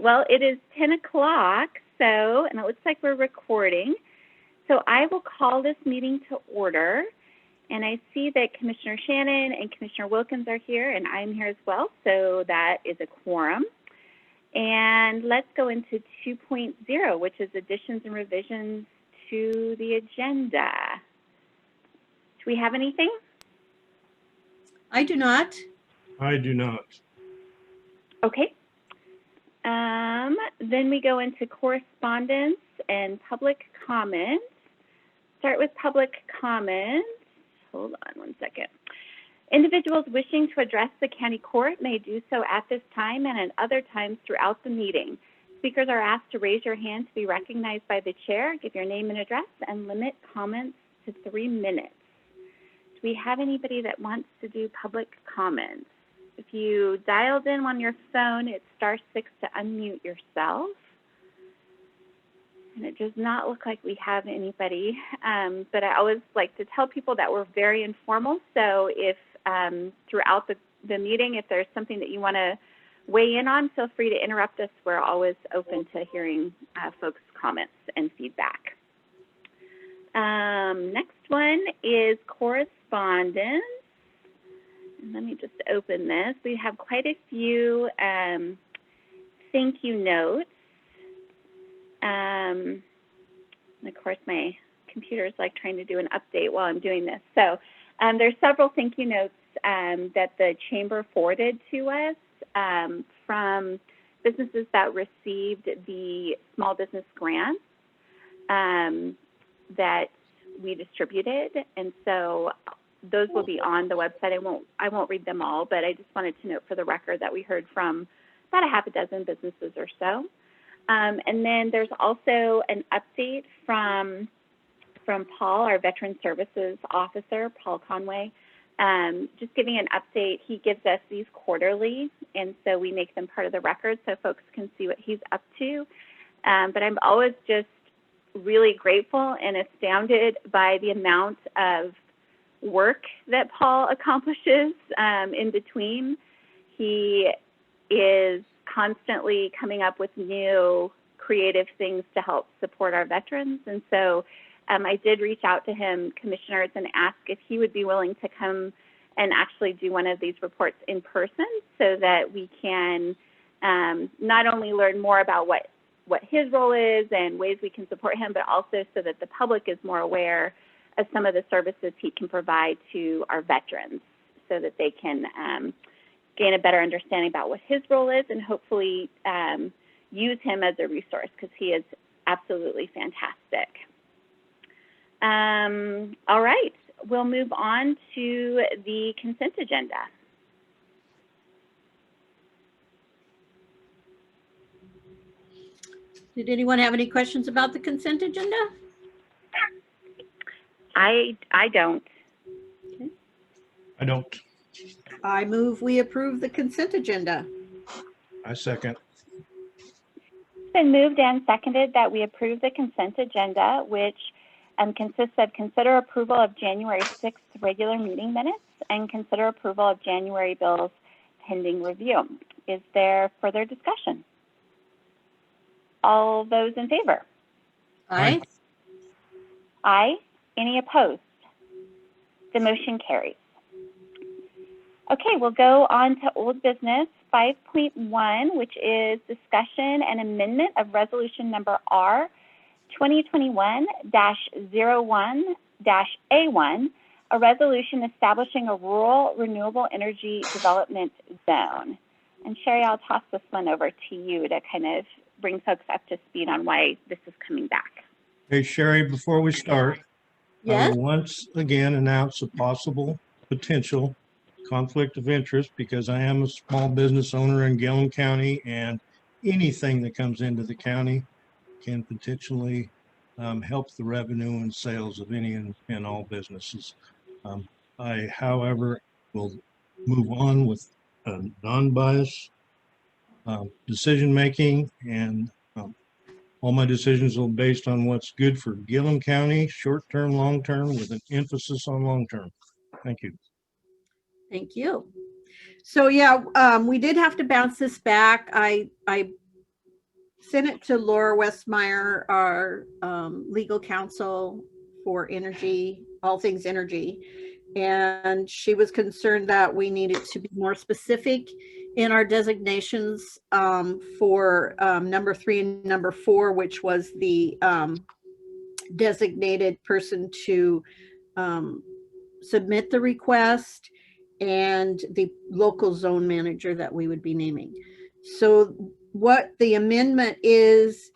well, it is 10 o'clock, and it looks like we're recording. So I will call this meeting to order. And I see that Commissioner Shannon and Commissioner Wilkins are here, and I'm here as well, so that is a quorum. And let's go into 2.0, which is additions and revisions to the agenda. Do we have anything? I do not. I do not. Okay. Then we go into correspondence and public comment. Start with public comment. Hold on one second. Individuals wishing to address the county court may do so at this time and at other times throughout the meeting. Speakers are asked to raise your hand to be recognized by the chair, give your name and address, and limit comments to 3 minutes. Do we have anybody that wants to do public comments? If you dialed in on your phone, it's *6 to unmute yourself. And it does not look like we have anybody, but I always like to tell people that we're very informal. So if throughout the meeting, if there's something that you want to weigh in on, feel free to interrupt us. We're always open to hearing folks' comments and feedback. Next one is correspondence. And let me just open this. We have quite a few thank you notes. And of course, my computer is like trying to do an update while I'm doing this. So there's several thank you notes that the chamber forwarded to us from businesses that received the small business grants that we distributed. And so those will be on the website. I won't read them all, but I just wanted to note for the record that we heard from about a half a dozen businesses or so. And then there's also an update from Paul, our Veteran Services Officer, Paul Conway, just giving an update. He gives us these quarterly, and so we make them part of the record so folks can see what he's up to. But I'm always just really grateful and astounded by the amount of work that Paul accomplishes in between. He is constantly coming up with new creative things to help support our veterans. And so I did reach out to him, commissioners, and ask if he would be willing to come and actually do one of these reports in person so that we can not only learn more about what his role is and ways we can support him, but also so that the public is more aware of some of the services he can provide to our veterans so that they can gain a better understanding about what his role is and hopefully use him as a resource because he is absolutely fantastic. All right, we'll move on to the consent agenda. Did anyone have any questions about the consent agenda? I don't. Okay. I don't. I move we approve the consent agenda. I second. It's been moved and seconded that we approve the consent agenda, which consists of consider approval of January 6th regular meeting minutes and consider approval of January bills pending review. Is there further discussion? All those in favor? Aye. Aye. Any opposed? The motion carries. Okay, we'll go on to old business 5.1, which is discussion and amendment of resolution number R 2021-01-A1, a resolution establishing a rural renewable energy development zone. And Sherry, I'll toss this one over to you to kind of bring folks up to speed on why this is coming back. Hey, Sherry, before we start, Yes. I will once again announce a possible potential conflict of interest because I am a small business owner in Gilliam County, and anything that comes into the county can potentially help the revenue and sales of any and all businesses. I, however, will move on with non-biased decision-making, and all my decisions are based on what's good for Gilliam County, short-term, long-term, with an emphasis on long-term. Thank you. Thank you. So yeah, we did have to bounce this back. I sent it to Laura Westmeyer, our legal counsel for energy, all things energy. And she was concerned that we needed to be more specific in our designations for number 3 and number 4, which was the designated person to submit the request and the local zone manager that we would be naming. So what the amendment is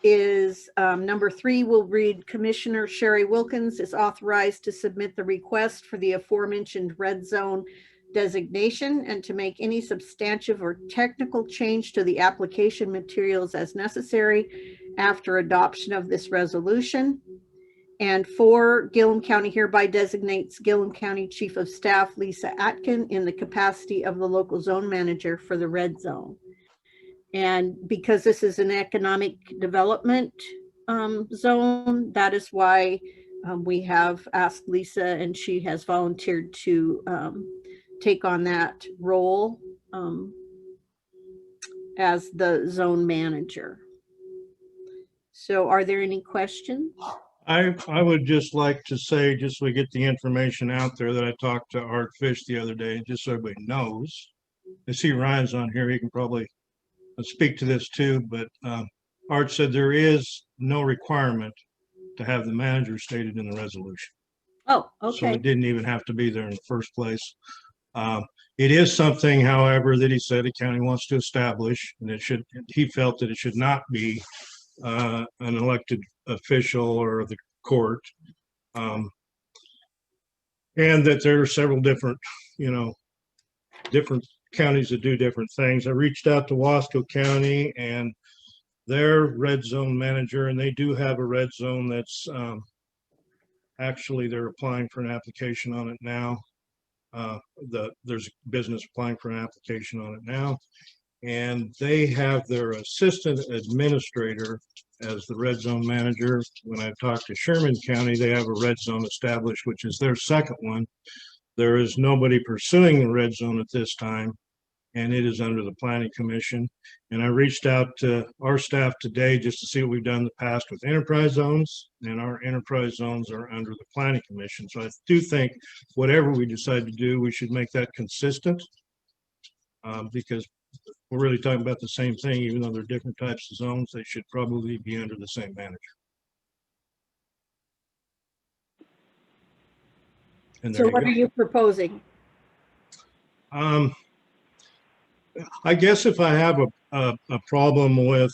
number 3 will read, Commissioner Sherry Wilkins is authorized to submit the request for the aforementioned red zone designation and to make any substantive or technical change to the application materials as necessary after adoption of this resolution. And 4, Gilliam County hereby designates Gilliam County Chief of Staff Lisa Atkin in the capacity of the local zone manager for the red zone. And because this is an economic development zone, that is why we have asked Lisa, and she has volunteered to take on that role as the zone manager. So are there any questions? I would just like to say, just so we get the information out there, that I talked to Art Fish the other day, just so everybody knows. I see Ryan's on here. He can probably speak to this too, but Art said there is no requirement to have the manager stated in the resolution. Oh, So okay. it didn't even have to be there in the first place. It is something, however, that he said the county wants to establish, and he felt that it should not be an elected official or the court. And that there are several different, different counties that do different things. I reached out to Wasco County and their red zone manager, and they do have a red zone that's actually they're applying for an application on it now. There's a business applying for an application on it now, and they have their assistant administrator as the red zone manager. When I talked to Sherman County, they have a red zone established, which is their second one. There is nobody pursuing the red zone at this time, and it is under the Planning Commission. And I reached out to our staff today just to see what we've done in the past with enterprise zones, and our enterprise zones are under the Planning Commission. So I do think whatever we decide to do, we should make that consistent, because we're really talking about the same thing. Even though they're different types of zones, they should probably be under the same manager. And So what are you proposing? I guess if I have a problem with,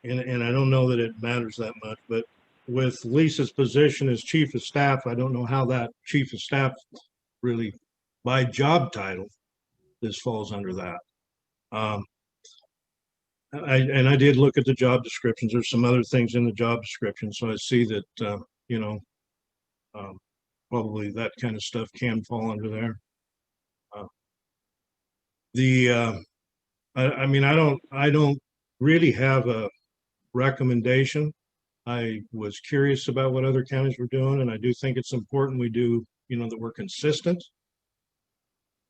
and I don't know that it matters that much, but with Lisa's position as chief of staff, I don't know how that chief of staff really, by job title, this falls under that. I did look at the job descriptions. There's some other things in the job description, so I see that probably that kind of stuff can fall under there. I don't really have a recommendation. I was curious about what other counties were doing, and I do think it's important we do, that we're consistent.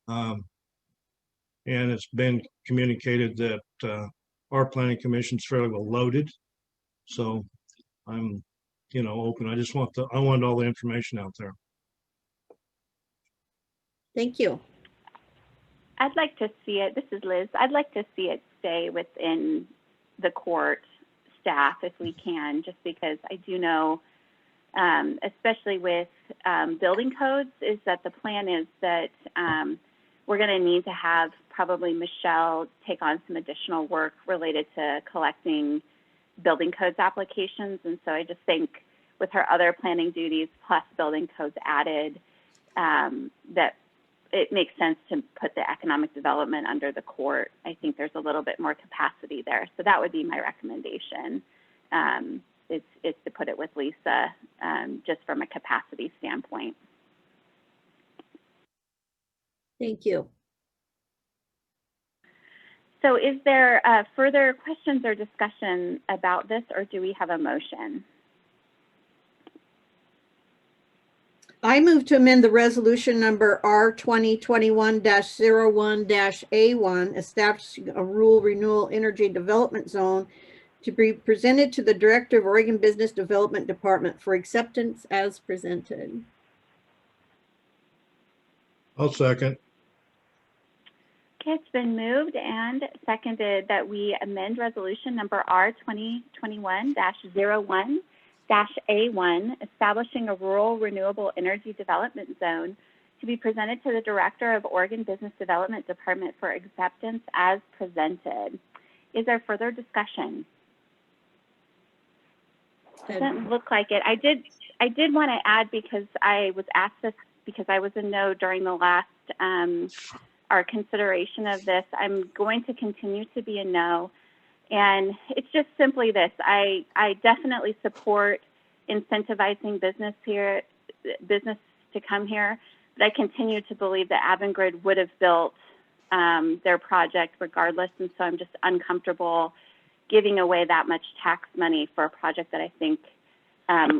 And it's been communicated that our planning commission's fairly well loaded. So I'm, open. I want all the information out there. Thank you. I'd like to see it, this is Liz, I'd like to see it stay within the court staff if we can, just because I do know, especially with building codes, is that the plan is that we're going to need to have probably Michelle take on some additional work related to collecting building codes applications. And so I just think with her other planning duties plus building codes added, that it makes sense to put the economic development under the court. I think there's a little bit more capacity there. So that would be my recommendation, is to put it with Lisa, just from a capacity standpoint. Thank you. So is there further questions or discussion about this, or do we have a motion? I move to amend the resolution number R 2021-01-A1, establishing a rural renewable energy development zone to be presented to the Director of Oregon Business Development Department for acceptance as presented. I'll second. Okay, it's been moved and seconded that we amend resolution number R 2021-01-A1, establishing a rural renewable energy development zone to be presented to the Director of Oregon Business Development Department for acceptance as presented. Is there further discussion? Doesn't look like it. I did want to add, because I was asked this because I was a no during the last our consideration of this. I'm going to continue to be a no, and it's just simply this: I definitely support incentivizing business to come here, but I continue to believe that Avangrid would have built their project regardless, and so I'm just uncomfortable giving away that much tax money for a project that I think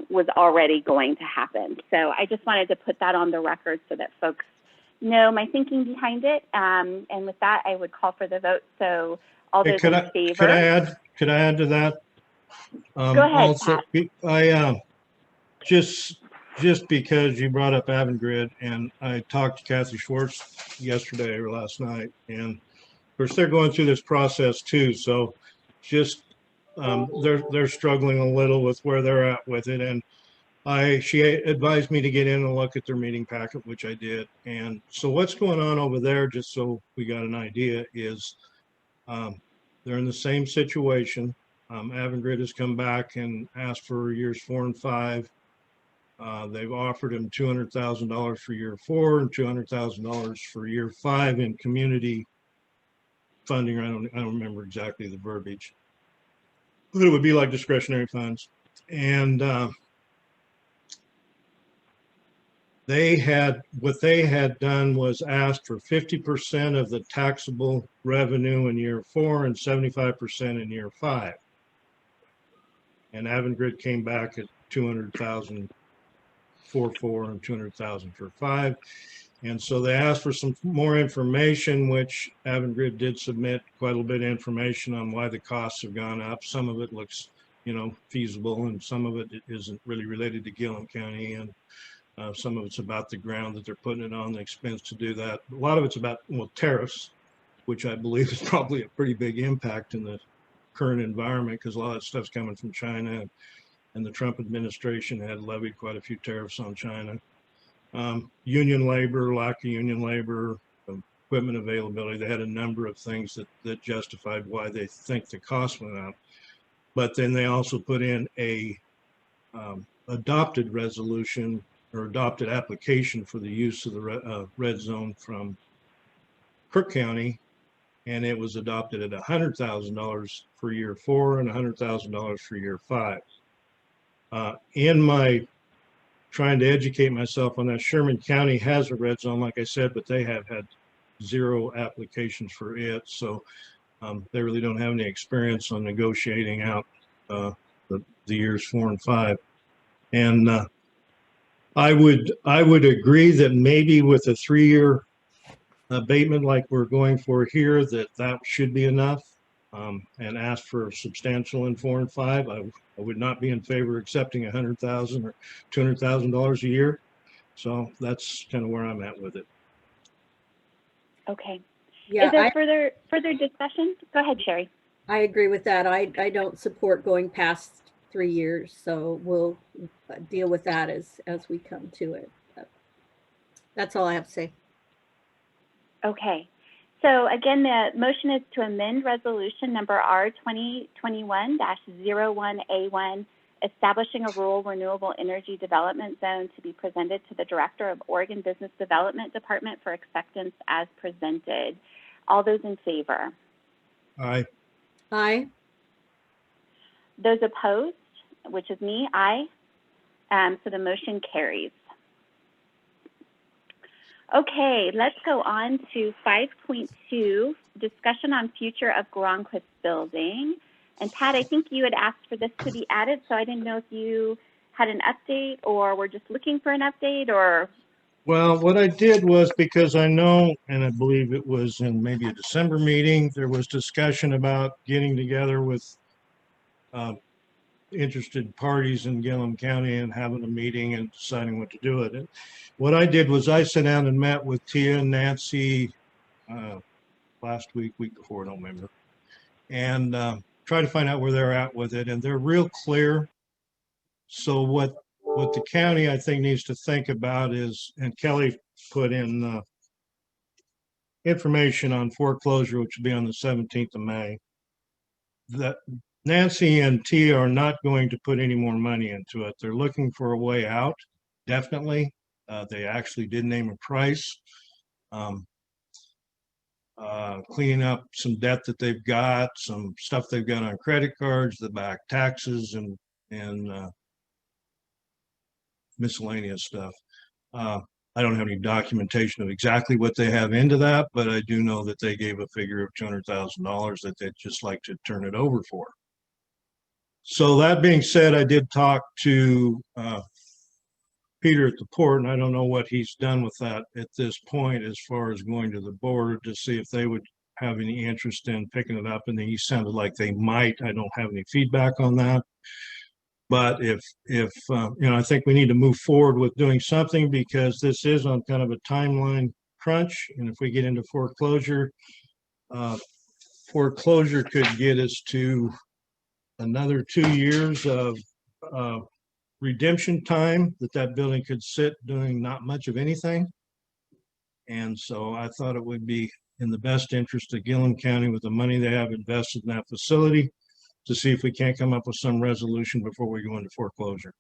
was already going to happen. So I just wanted to put that on the record so that folks know my thinking behind it. And with that, I would call for the vote. So all those in favor. Could I add to that? Go ahead, Also, I just because you brought up Avangrid, and I talked to Kathy Schwartz yesterday or last night, and of course they're going through this process too. So just they're struggling a little with where they're at with it, and she advised me to get in and look at their meeting packet, which I did. And so what's going on over there, just so we got an idea, is they're in the same situation. Avangrid has come back and asked for years 4 and 5. They've offered him $200,000 for year 4 and $200,000 for year 5 in community funding. I don't remember exactly the verbiage, but it would be like discretionary funds. And what they had done was asked for 50% of the taxable revenue in year 4 and 75% in year 5. And Avangrid came back at 200,000 for 4 and 200,000 for 5. And so they asked for some more information, which Avangrid did submit quite a little bit of information on why the costs have gone up. Some of it looks, feasible, and some of it isn't really related to Gilliam County, and some of it's about the ground that they're putting it on, the expense to do that. A lot of it's about, tariffs, which I believe is probably a pretty big impact in the current environment, because a lot of stuff's coming from China, and the Trump administration had levied quite a few tariffs on China. Union labor, lack of union labor, equipment availability. They had a number of things that justified why they think the cost went up. But then they also put in a adopted resolution or adopted application for the use of the red zone from Cook County, and it was adopted at $100,000 for year 4 and $100,000 for year 5. In my trying to educate myself on that, Sherman County has a red zone, like I said, but they have had 0 applications for it. So they really don't have any experience on negotiating out the years 4 and 5. And I would agree that maybe with a 3-year abatement like we're going for here, that should be enough, and ask for substantial in 4 and 5. I would not be in favor of accepting $100,000 or $200,000 a year. So that's kind of where I'm at with it. Okay. Yeah, is there further discussion? Go ahead, Sherry. I agree with that. I don't support going past 3 years, so we'll deal with that as we come to it. But that's all I have to say. Okay. So again, the motion is to amend resolution number R 2021-01A1, establishing a rural renewable energy development zone to be presented to the Director of Oregon Business Development Department for acceptance as presented. All those in favor? Aye. Aye. Those opposed, which is me, aye. So the motion carries. Okay, let's go on to 5.2, discussion on future of Gronquist building. And Pat, I think you had asked for this to be added, so I didn't know if you had an update or were just looking for an update, or. Well, what I did was, because I know, and I believe it was in maybe a December meeting, there was discussion about getting together with interested parties in Gilliam County and having a meeting and deciding what to do with it. What I did was I sat down and met with Tia and Nancy last week before, I don't remember, and try to find out where they're at with it. And they're real clear. So what the county, I think, needs to think about is, and Kelly put in information on foreclosure, which will be on the 17th of May, that Nancy and Tia are not going to put any more money into it. They're looking for a way out, definitely. They actually did name a price. Cleaning up some debt that they've got, some stuff they've got on credit cards, the back taxes, and miscellaneous stuff. I don't have any documentation of exactly what they have into that, but I do know that they gave a figure of $200,000 that they'd just like to turn it over for. So that being said, I did talk to Peter at the port, and I don't know what he's done with that at this point as far as going to the board to see if they would have any interest in picking it up. And he sounded like they might. I don't have any feedback on that. But if I think we need to move forward with doing something, because this is on kind of a timeline crunch. And if we get into foreclosure, foreclosure could get us to another 2 years of redemption time that building could sit doing not much of anything. And so I thought it would be in the best interest of Gilliam County, with the money they have invested in that facility, to see if we can't come up with some resolution before we go into foreclosure.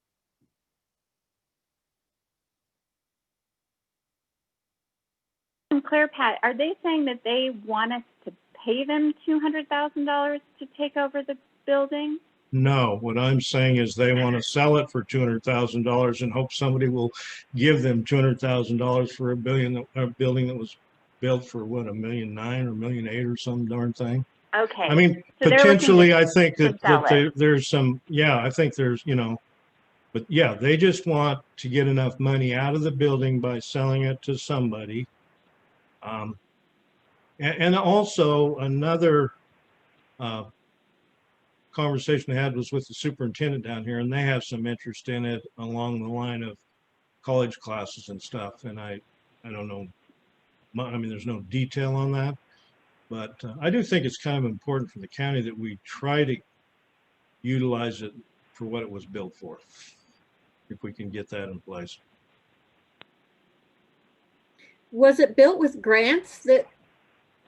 I'm clear, Pat, are they saying that they want us to pay them $200,000 to take over the building? No, what I'm saying is they want to sell it for $200,000 and hope somebody will give them $200,000 for a building that was built for what, $1.9 million or $1.8 million or some darn thing. Okay. I mean, so potentially, I think that there's some, yeah, I think there's, but yeah, they just want to get enough money out of the building by selling it to somebody. And also another conversation I had was with the superintendent down here, and they have some interest in it along the line of college classes and stuff. And I don't know, I mean, there's no detail on that, but I do think it's kind of important for the county that we try to utilize it for what it was built for, if we can get that in place. Was it built with grants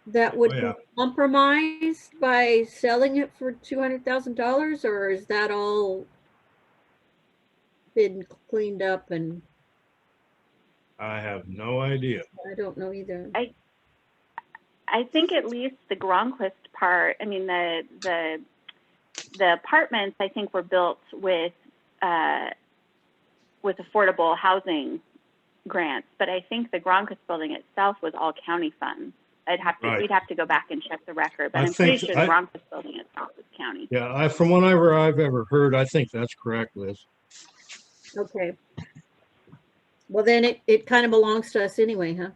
that would be compromised by selling it for $200,000, or is that all been cleaned up? And I have no idea. I don't know either. I think at least the Gronquist part, I mean, the apartments, I think, were built with affordable housing grants, but I think the Gronquist building itself was all county funds. We'd have to go back and check the record, but I'm pretty sure the Gronquist building itself is county. Yeah, from whatever I've ever heard, I think that's correct, Liz. Okay. Well, then it kind of belongs to us anyway, huh?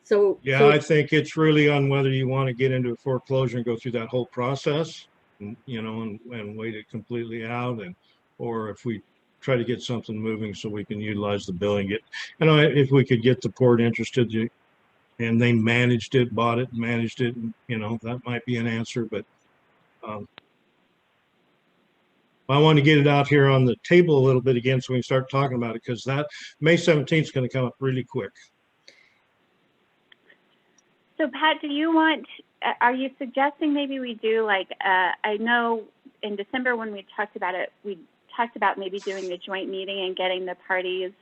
So yeah, I think it's really on whether you want to get into a foreclosure and go through that whole process, and wait it completely out, or if we try to get something moving so we can utilize the building. If we could get the port interested, and they bought it, managed it, that might be an answer. But I want to get it out here on the table a little bit again so we can start talking about it, because that May 17th is going to come up really quick. So Pat, are you suggesting maybe we do I know in December when we talked about it, we talked about maybe doing a joint meeting and getting the parties,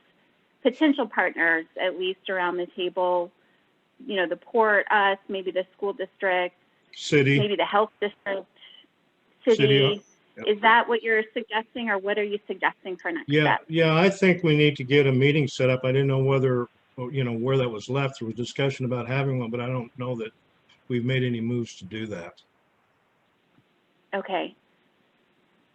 potential partners, at least around the table, the port, us, maybe the school district, city, maybe the health district, city. Yep. Is that what you're suggesting, or what are you suggesting for next steps? Yeah, I think we need to get a meeting set up. I didn't know whether, where that was left. There was discussion about having one, but I don't know that we've made any moves to do that. Okay.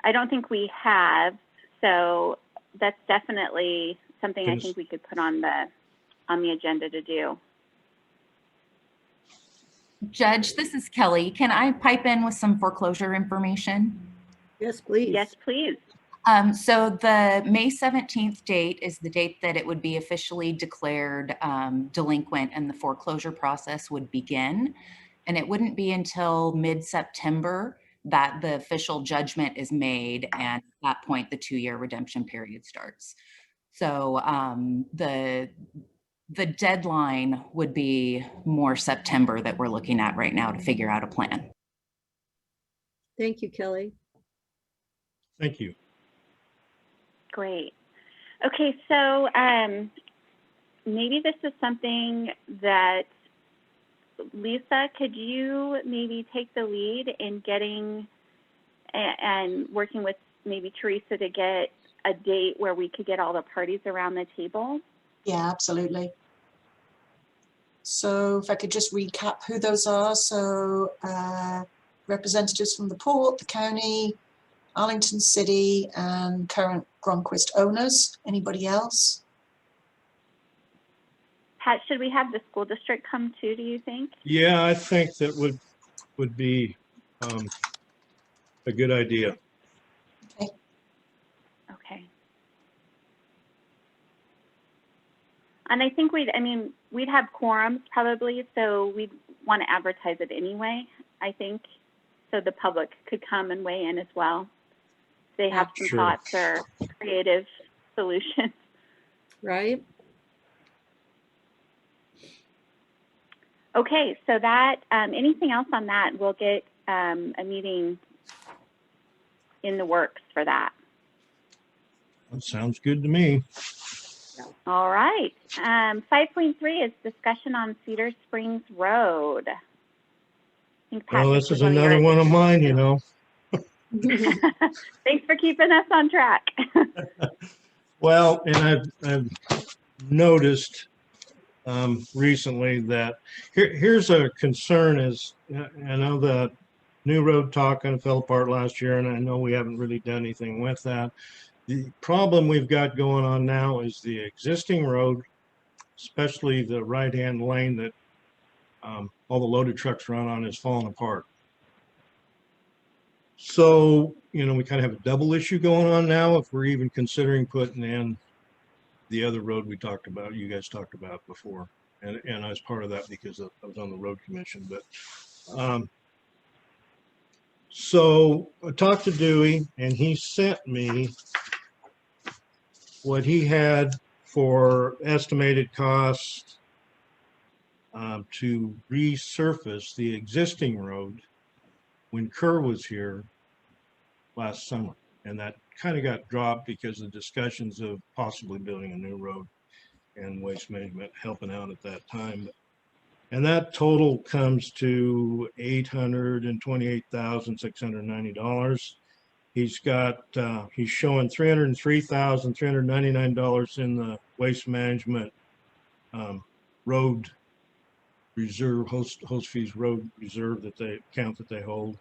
I don't think we have, so that's definitely something I think we could put on the agenda to do. Judge, this is Kelly. Can I pipe in with some foreclosure information? Yes, please. Yes, please. So the May 17th date is the date that it would be officially declared delinquent and the foreclosure process would begin. And it wouldn't be until mid-September that the official judgment is made. And at that point, the 2-year redemption period starts. So the deadline would be more September that we're looking at right now to figure out a plan. Thank you, Kelly. Thank you. Great. Okay, so maybe this is something that, Lisa, could you maybe take the lead in getting and working with maybe Teresa to get a date where we could get all the parties around the table? Yeah, absolutely. So if I could just recap who those are. So representatives from the port, the county, Arlington City, and current Gronquist owners. Anybody else? Pat, should we have the school district come too, do you think? Yeah, I think that would be a good idea. Okay. Okay. And I think we'd have quorums probably, so we'd want to advertise it anyway, I think, so the public could come and weigh in as well. They have some Sure. thoughts or creative solutions. Right? Okay, so that, anything else on that, we'll get a meeting in the works for that. That sounds good to me. All right. 5.3 is discussion on Cedar Springs Road. I think Pat, Well, this is another one of mine, you know. Thanks for keeping us on track. Well, and I've noticed recently that here's a concern is, I know the new road talk kind of fell apart last year, and I know we haven't really done anything with that. The problem we've got going on now is the existing road, especially the right-hand lane that all the loaded trucks run on, is falling apart. So, you know, we kind of have a double issue going on now if we're even considering putting in the other road we talked about, you guys talked about before. And I was part of that because I was on the road commission. But so I talked to Dewey, and he sent me what he had for estimated costs to resurface the existing road when Kerr was here last summer. And that kind of got dropped because of discussions of possibly building a new road and Waste Management helping out at that time. And that total comes to $828,690. He's showing $303,399 in the Waste Management road reserve, host fees road reserve that they hold,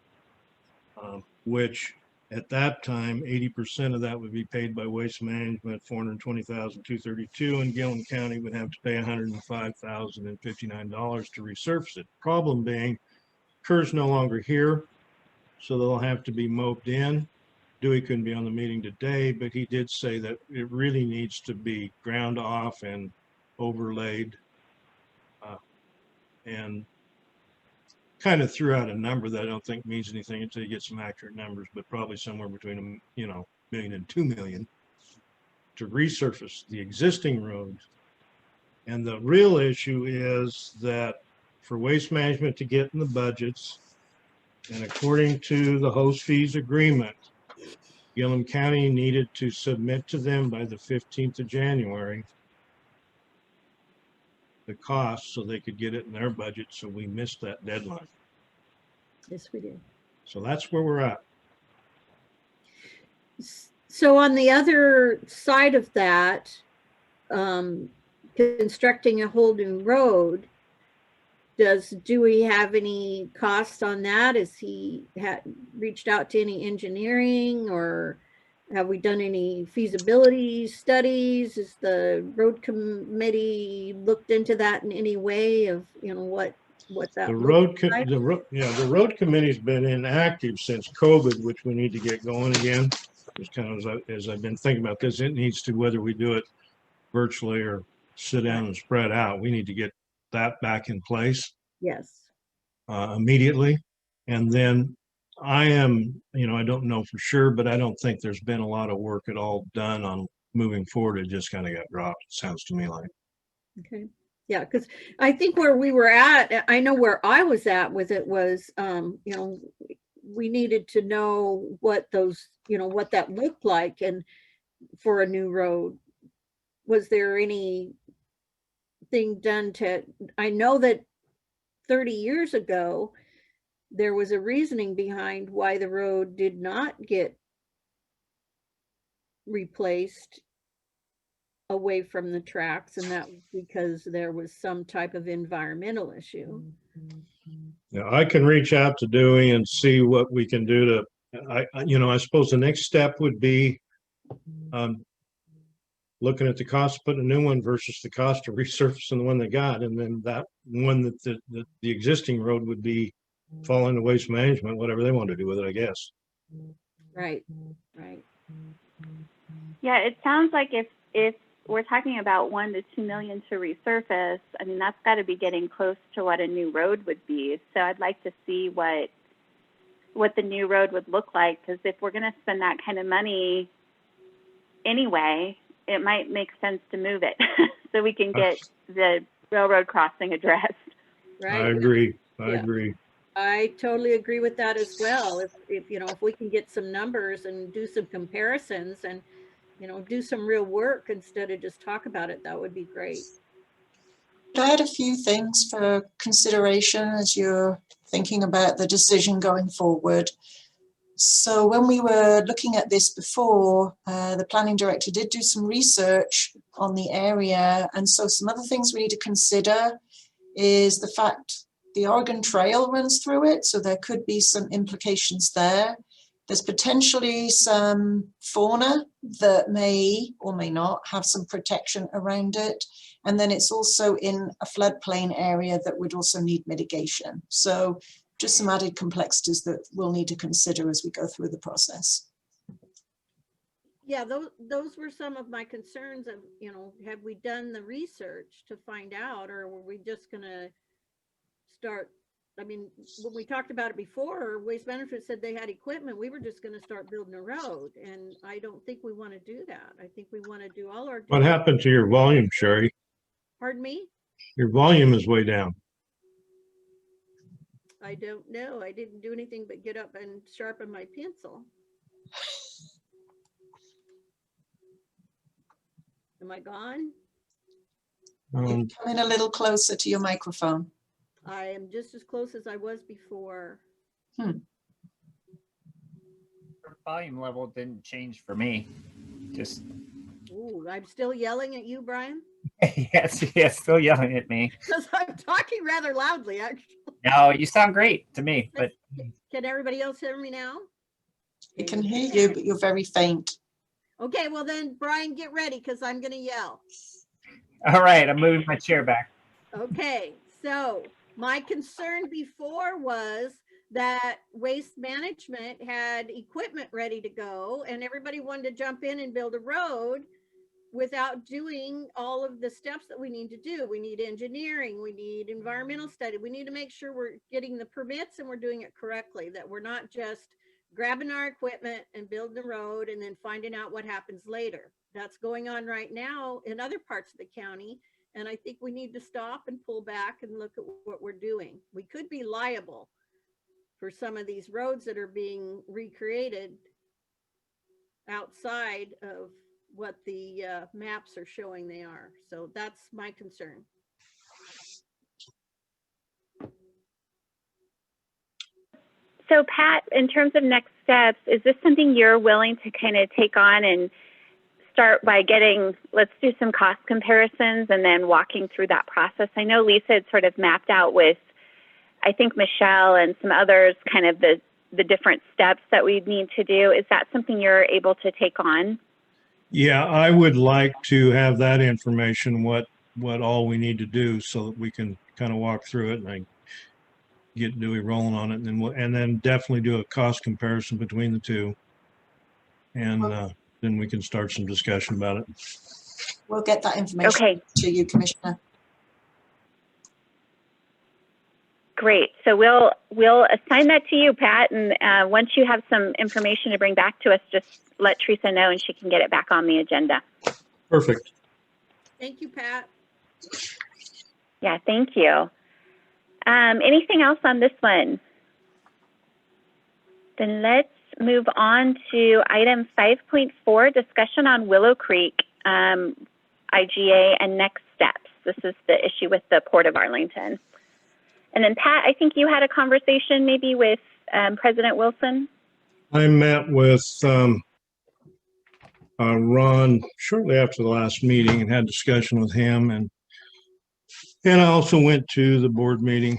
which at that time 80% of that would be paid by Waste Management, $420,232, and Gilliam County would have to pay $105,059 to resurface it. Problem being, Kerr's no longer here, so they'll have to be mowed in. Dewey couldn't be on the meeting today, but he did say that it really needs to be ground off and overlaid, and kind of threw out a number that I don't think means anything until you get some accurate numbers, but probably somewhere between $1 million and $2 million to resurface the existing road. And the real issue is that for Waste Management to get in the budgets, and according to the host fees agreement, Gilliam County needed to submit to them by the 15th of January the cost so they could get it in their budget. So we missed that deadline. Yes, we did. So that's where we're at. So on the other side of that, constructing a whole new road, do we have any cost on that? Has he reached out to any engineering, or have we done any feasibility studies? Has the road committee looked into that in any way of, what what that The looks road, like. the road committee's been inactive since COVID, which we need to get going again. Just kind of as I've been thinking about this, it needs to, whether we do it virtually or sit down and spread out, we need to get that back in place Yes. immediately. And then I am, I don't know for sure, but I don't think there's been a lot of work at all done on moving forward. It just kind of got dropped, it sounds to me like. Okay. Yeah, because I think where we were at, I know where I was at with it was, we needed to know what those, what that looked like and for a new road. Was there anything done to, I know that 30 years ago, there was a reasoning behind why the road did not get replaced away from the tracks, and that was because there was some type of environmental issue. Yeah, I can reach out to Dewey and see what we can do to, I suppose the next step would be looking at the cost of putting a new one versus the cost of resurfacing the one they got. And then that one that the existing road would be fall into waste management, whatever they want to do with it, I guess. Right, right. Yeah, it sounds like if we're talking about 1 to 2 million to resurface, I mean, that's got to be getting close to what a new road would be. So I'd like to see what the new road would look like, because if we're going to spend that kind of money anyway, it might make sense to move it so we can get the railroad crossing addressed. Right. I agree. I Yeah. agree. I totally agree with that as well. If we can get some numbers and do some comparisons and, do some real work instead of just talk about it, that would be great. I had a few things for consideration as you're thinking about the decision going forward. So when we were looking at this before, the planning director did do some research on the area. And so some other things we need to consider is the fact the Oregon Trail runs through it. So there could be some implications there. There's potentially some fauna that may or may not have some protection around it. And then it's also in a floodplain area that would also need mitigation. So just some added complexities that we'll need to consider as we go through the process. Yeah, those were some of my concerns of, have we done the research to find out, or were we just gonna start? I mean, when we talked about it before, Waste Management said they had equipment, we were just gonna start building a road, and I don't think we wanna do that. I think we wanna do all our. What happened to your volume, Sherry? Pardon me? Your volume is way down. I don't know. I didn't do anything but get up and sharpen my pencil. Am I gone? Come in a little closer to your microphone. I am just as close as I was before. Her volume level didn't change for me. Just Ooh, I'm still yelling at you, Brian? yes, still yelling at me. Because I'm talking rather loudly, actually. No, you sound great to me, but Can everybody else hear me now? We can hear you, but you're very faint. Okay, well then, Brian, get ready because I'm going to yell. all right, I'm moving my chair back. Okay, so my concern before was that Waste Management had equipment ready to go and everybody wanted to jump in and build a road without doing all of the steps that we need to do. We need engineering, we need environmental study, we need to make sure we're getting the permits and we're doing it correctly, that we're not just grabbing our equipment and building the road and then finding out what happens later. That's going on right now in other parts of the county. And I think we need to stop and pull back and look at what we're doing. We could be liable for some of these roads that are being recreated outside of what the maps are showing they are. So that's my concern. So Pat, in terms of next steps, is this something you're willing to kind of take on and start by let's do some cost comparisons and then walking through that process? I know Lisa had sort of mapped out with, I think, Michelle and some others, kind of the different steps that we need to do. Is that something you're able to take on? Yeah, I would like to have that information, what all we need to do so that we can kind of walk through it. And get Dewey rolling on it, and then definitely do a cost comparison between the two. And then we can start some discussion about it. We'll get that information Okay, to you, Commissioner. great. So we'll assign that to you, Pat, and once you have some information to bring back to us, just let Teresa know and she can get it back on the agenda. Perfect. Thank you, Pat. Yeah, thank you. Anything else on this one? Then let's move on to item 5.4, discussion on Willow Creek IGA and next steps. This is the issue with the Port of Arlington. And then Pat, I think you had a conversation maybe with President Wilson. I met with Ron shortly after the last meeting and had discussion with him, and I also went to the board meeting,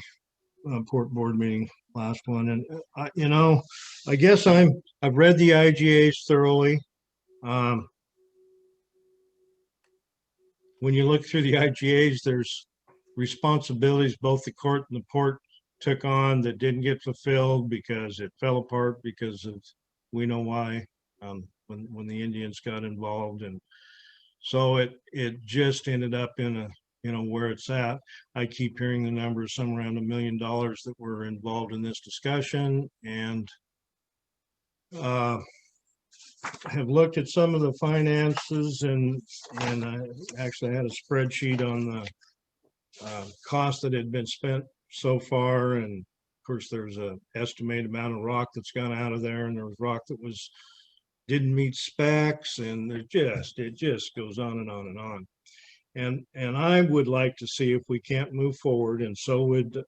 port board meeting, last one, and I guess I've read the IGAs thoroughly. When you look through the IGAs, there's responsibilities both the court and the port took on that didn't get fulfilled because it fell apart because of, we know why, when the Indians got involved. And so it just ended up in a, where it's at. I keep hearing the numbers, somewhere around $1 million that were involved in this discussion, and have looked at some of the finances, and I actually had a spreadsheet on the cost that had been spent so far. And of course, there's a estimated amount of rock that's gone out of there, and there was rock that didn't meet specs, and it just goes on and on and on. And I would like to see if we can't move forward, and so would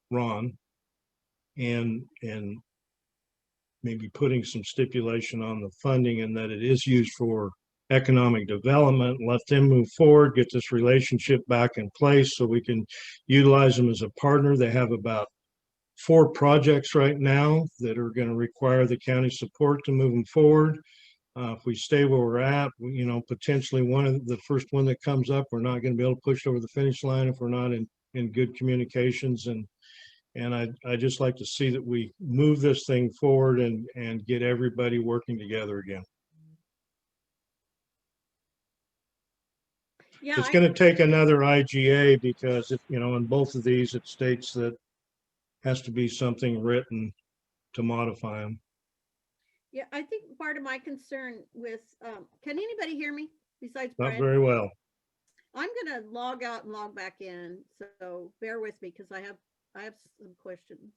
Ron, and maybe putting some stipulation on the funding, and that it is used for economic development. Let them move forward, get this relationship back in place so we can utilize them as a partner. They have about 4 projects right now that are going to require the county support to move them forward. If we stay where we're at, potentially the first one that comes up, we're not going to be able to push over the finish line if we're not in good communications. And I just like to see that we move this thing forward and get everybody working together again. Yeah, It's going to take another IGA because in both of these, it states that has to be something written to modify them. yeah, I think part of my concern with, can anybody hear me besides Not Brian? very well. I'm gonna log out and log back in, so bear with me because I have some questions.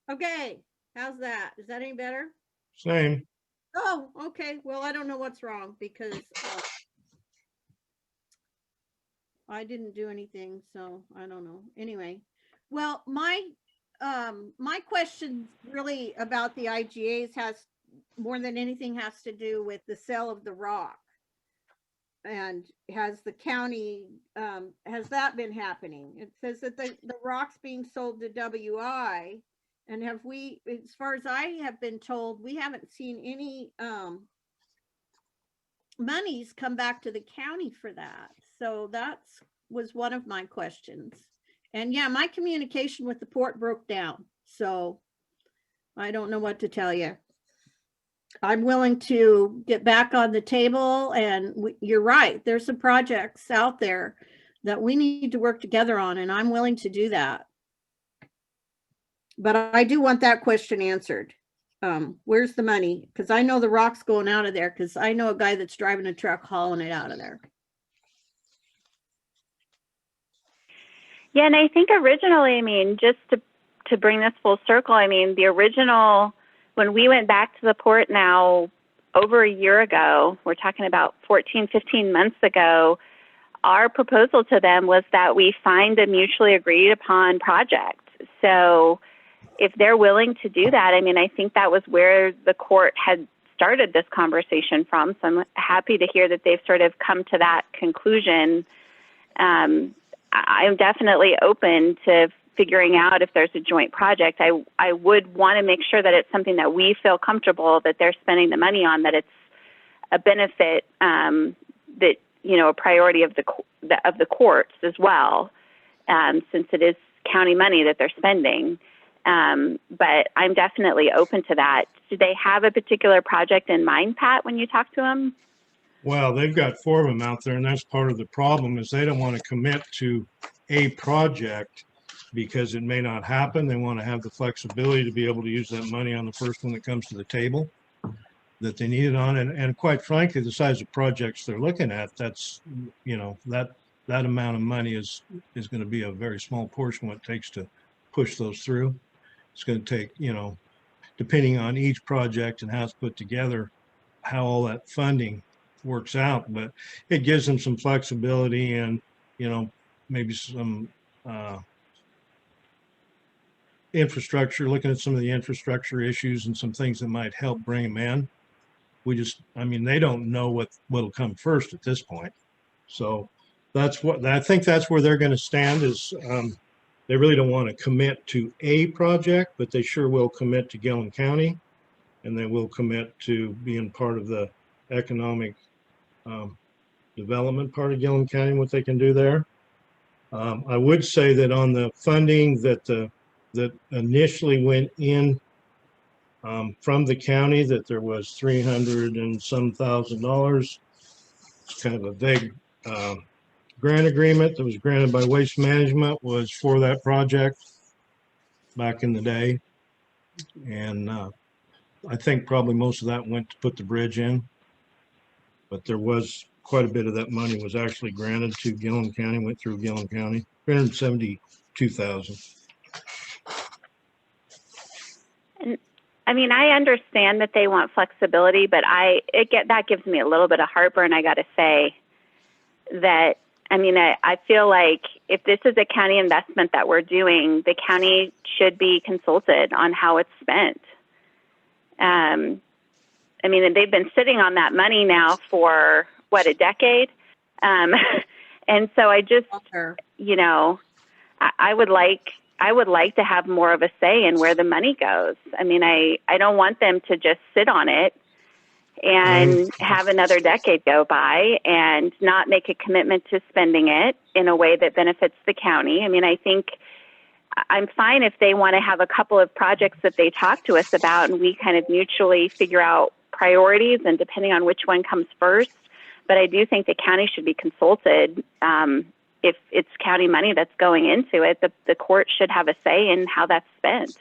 Okay, how's that? Is that any better? Same. Oh, okay. Well, I don't know what's wrong because I didn't do anything, so I don't know. Anyway, well, my question really about the IGAs has more than anything has to do with the sale of the rock. And has the county, has that been happening? It says that the rock's being sold to WI. And have we, as far as I have been told, we haven't seen any monies come back to the county for that. So that's was one of my questions. And yeah, my communication with the port broke down. So I don't know what to tell you. I'm willing to get back on the table, and you're right. There's some projects out there that we need to work together on, and I'm willing to do that. But I do want that question answered. Where's the money? Because I know the rock's going out of there, because I know a guy that's driving a truck hauling it out of there. Yeah, and I think originally, I mean, just to bring this full circle, I mean, the original, when we went back to the port now over a year ago, we're talking about 14, 15 months ago, our proposal to them was that we find a mutually agreed upon project. So if they're willing to do that, I mean, I think that was where the court had started this conversation from. So I'm happy to hear that they've sort of come to that conclusion. I'm definitely open to figuring out if there's a joint project. I would want to make sure that it's something that we feel comfortable that they're spending the money on, that it's a benefit, that, you know, a priority of the courts as well, since it is county money that they're spending. But I'm definitely open to that. Do they have a particular project in mind, Pat, when you talk to them? Well, they've got 4 of them out there, and that's part of the problem is they don't want to commit to a project because it may not happen. They want to have the flexibility to be able to use that money on the first one that comes to the table that they need it on. And quite frankly, the size of projects they're looking at, that's, you know, that amount of money is going to be a very small portion what it takes to push those through. It's going to take, you know, depending on each project and how it's put together, how all that funding works out, but it gives them some flexibility and, you know, maybe some infrastructure, looking at some of the infrastructure issues and some things that might help bring them in. We just, I mean, they don't know what'll come first at this point. So that's what, I think that's where they're going to stand is they really don't want to commit to a project, but they sure will commit to Gilliam County, and they will commit to being part of the economic development part of Gilliam County, what they can do there. I would say that on the funding that initially went in from the county, that there was $300 and some thousand. It's kind of a vague grant agreement that was granted by Waste Management was for that project back in the day. And I think probably most of that went to put the bridge in, but there was quite a bit of that money was actually granted to Gilliam County, went through Gilliam County, $372,000. And I mean, I understand that they want flexibility, but that gives me a little bit of heartburn. I got to say that, I mean, I feel like if this is a county investment that we're doing, the county should be consulted on how it's spent. I mean, they've been sitting on that money now for what, a decade? And so I just, you know, I would like to have more of a say in where the money goes. I mean, I don't want them to just sit on it and have another decade go by and not make a commitment to spending it in a way that benefits the county. I mean, I think I'm fine if they want to have a couple of projects that they talk to us about and we kind of mutually figure out priorities and depending on which one comes first. But I do think the county should be consulted. If it's county money that's going into it, the court should have a say in how that's spent.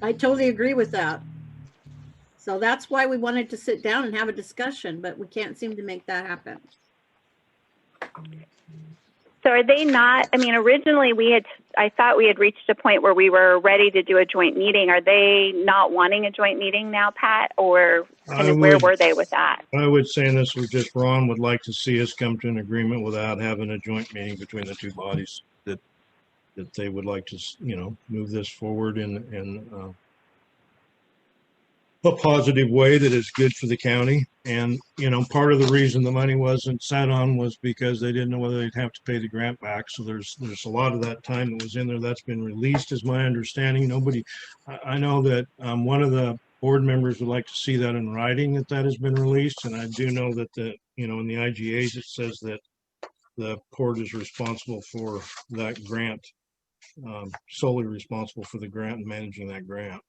I totally agree with that. So that's why we wanted to sit down and have a discussion, but we can't seem to make that happen. So are they not, I mean, originally I thought we had reached a point where we were ready to do a joint meeting. Are they not wanting a joint meeting now, Pat? Or kind of where were they with that? I would say, and this was just Ron would like to see us come to an agreement without having a joint meeting between the two bodies, that they would like to, you know, move this forward in a positive way that is good for the county. And, you know, part of the reason the money wasn't sat on was because they didn't know whether they'd have to pay the grant back. So there's a lot of that time that was in there that's been released, is my understanding. I know that one of the board members would like to see that in writing, that has been released. And I do know that you know, in the IGAs, it says that the port is responsible for that grant, solely responsible for the grant and managing that grant.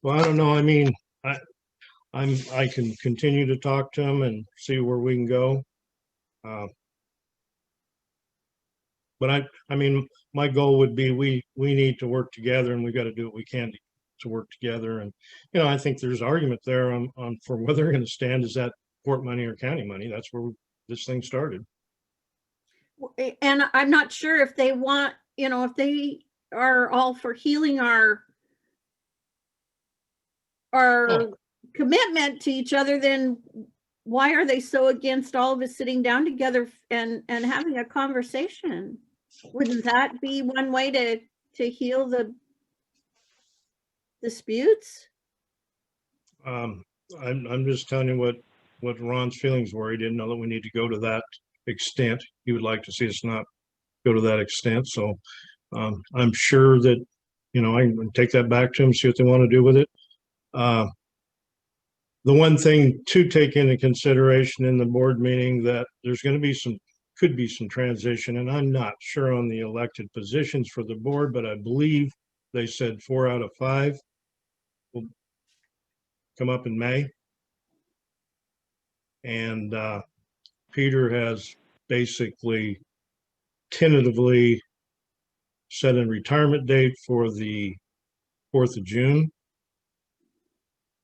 Well, I don't know. I mean, I can continue to talk to them and see where we can go. But I mean, my goal would be we need to work together, and we got to do what we can to work together. And, you know, I think there's argument there on for whether they're going to stand, is that port money or county money. That's where this thing started. And I'm not sure if they want you know, if they are all for healing our commitment to each other, then why are they so against all of us sitting down together and having a conversation? Wouldn't that be one way to heal the disputes? I'm just telling you what Ron's feelings were. He didn't know that we need to go to that extent. He would like to see us not go to that extent. So I'm sure that, you know, I can take that back to them, see what they want to do with it. The one thing to take into consideration in the board meeting, that there's going to be could be some transition, and I'm not sure on the elected positions for the board, but I believe they said 4 out of 5 will come up in May. And Peter has basically tentatively set a retirement date for the 4th of June.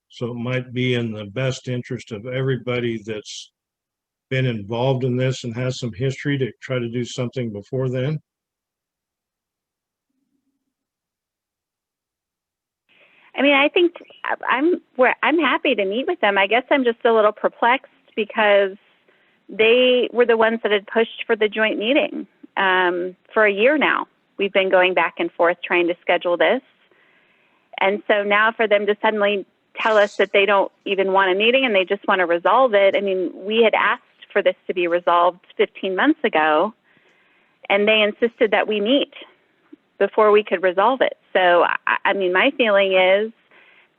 So it might be in the best interest of everybody that's been involved in this and has some history to try to do something before then. I mean, I think I'm happy to meet with them. I guess I'm just a little perplexed because they were the ones that had pushed for the joint meeting for a year now. We've been going back and forth trying to schedule this. And so now for them to suddenly tell us that they don't even want a meeting and they just want to resolve it. I mean, we had asked for this to be resolved 15 months ago, and they insisted that we meet before we could resolve it. So, I mean, my feeling is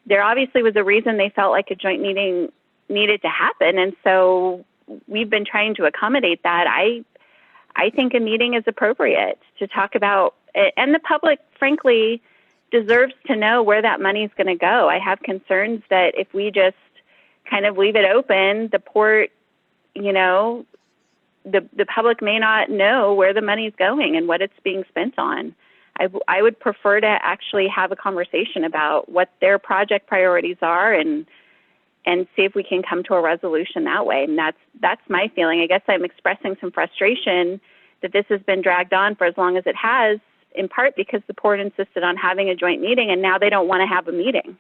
there obviously was a reason they felt like a joint meeting needed to happen. And so we've been trying to accommodate that. I think a meeting is appropriate to talk about, and the public, frankly, deserves to know where that money is going to go. I have concerns that if we just kind of leave it open, the port, you know, the public may not know where the money is going and what it's being spent on. I would prefer to actually have a conversation about what their project priorities are and see if we can come to a resolution that way. And that's my feeling. I guess I'm expressing some frustration that this has been dragged on for as long as it has, in part because the port insisted on having a joint meeting and now they don't want to have a meeting.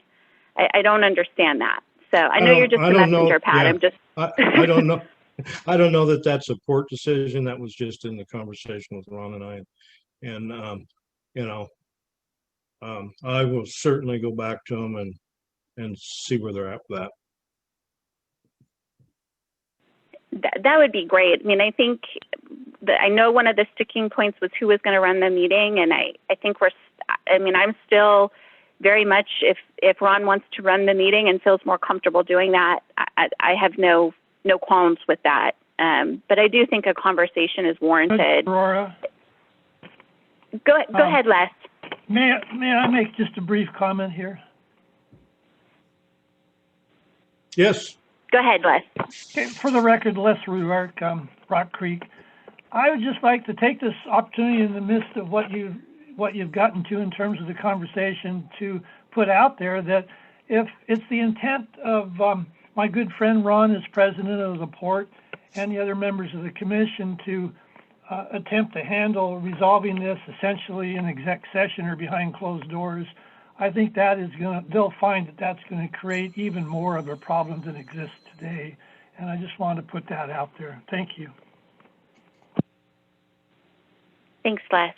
I don't understand that. So I know you're just a messenger, Pat. Yeah. I don't know. I don't know that that's a port decision. That was just in the conversation with Ron and I. And, you know, I will certainly go back to them and see where they're at with that. That would be great. I mean, I think I know one of the sticking points was who was going to run the meeting, and I think I'm still very much, if Ron wants to run the meeting and feels more comfortable doing that, I have no qualms with that. But I do think a conversation is warranted. Aurora? Go ahead, Les. May I make just a brief comment here? Yes. Go ahead, Les. Okay, for the record, Les Ruark, Rock Creek. I would just like to take this opportunity in the midst of what you've gotten to in terms of the conversation to put out there that if it's the intent of my good friend Ron as president of the port and the other members of the commission to attempt to handle resolving this essentially in exec session or behind closed doors, I think that is they'll find that that's going to create even more of a problem than exists today. And I just wanted to put that out there. Thank you. Thanks, Les.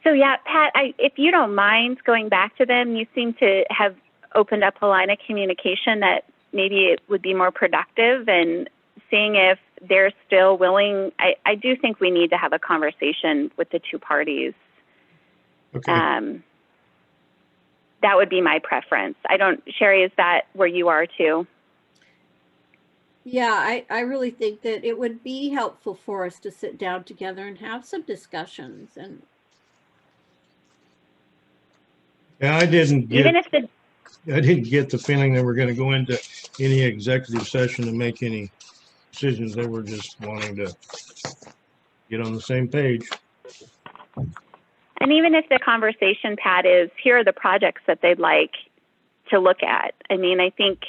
So yeah, Pat, if you don't mind going back to them, you seem to have opened up a line of communication that maybe it would be more productive, and seeing if they're still willing. I do think we need to have a conversation with the two parties. Okay. That would be my preference. Sherry, is that where you are too? Yeah, I really think that it would be helpful for us to sit down together and have some discussions. And Yeah, I didn't get the feeling that we're going to go into any executive session to make any decisions. They were just wanting to get on the same page. And even if the conversation, Pat, is here are the projects that they'd like to look at. I mean, I think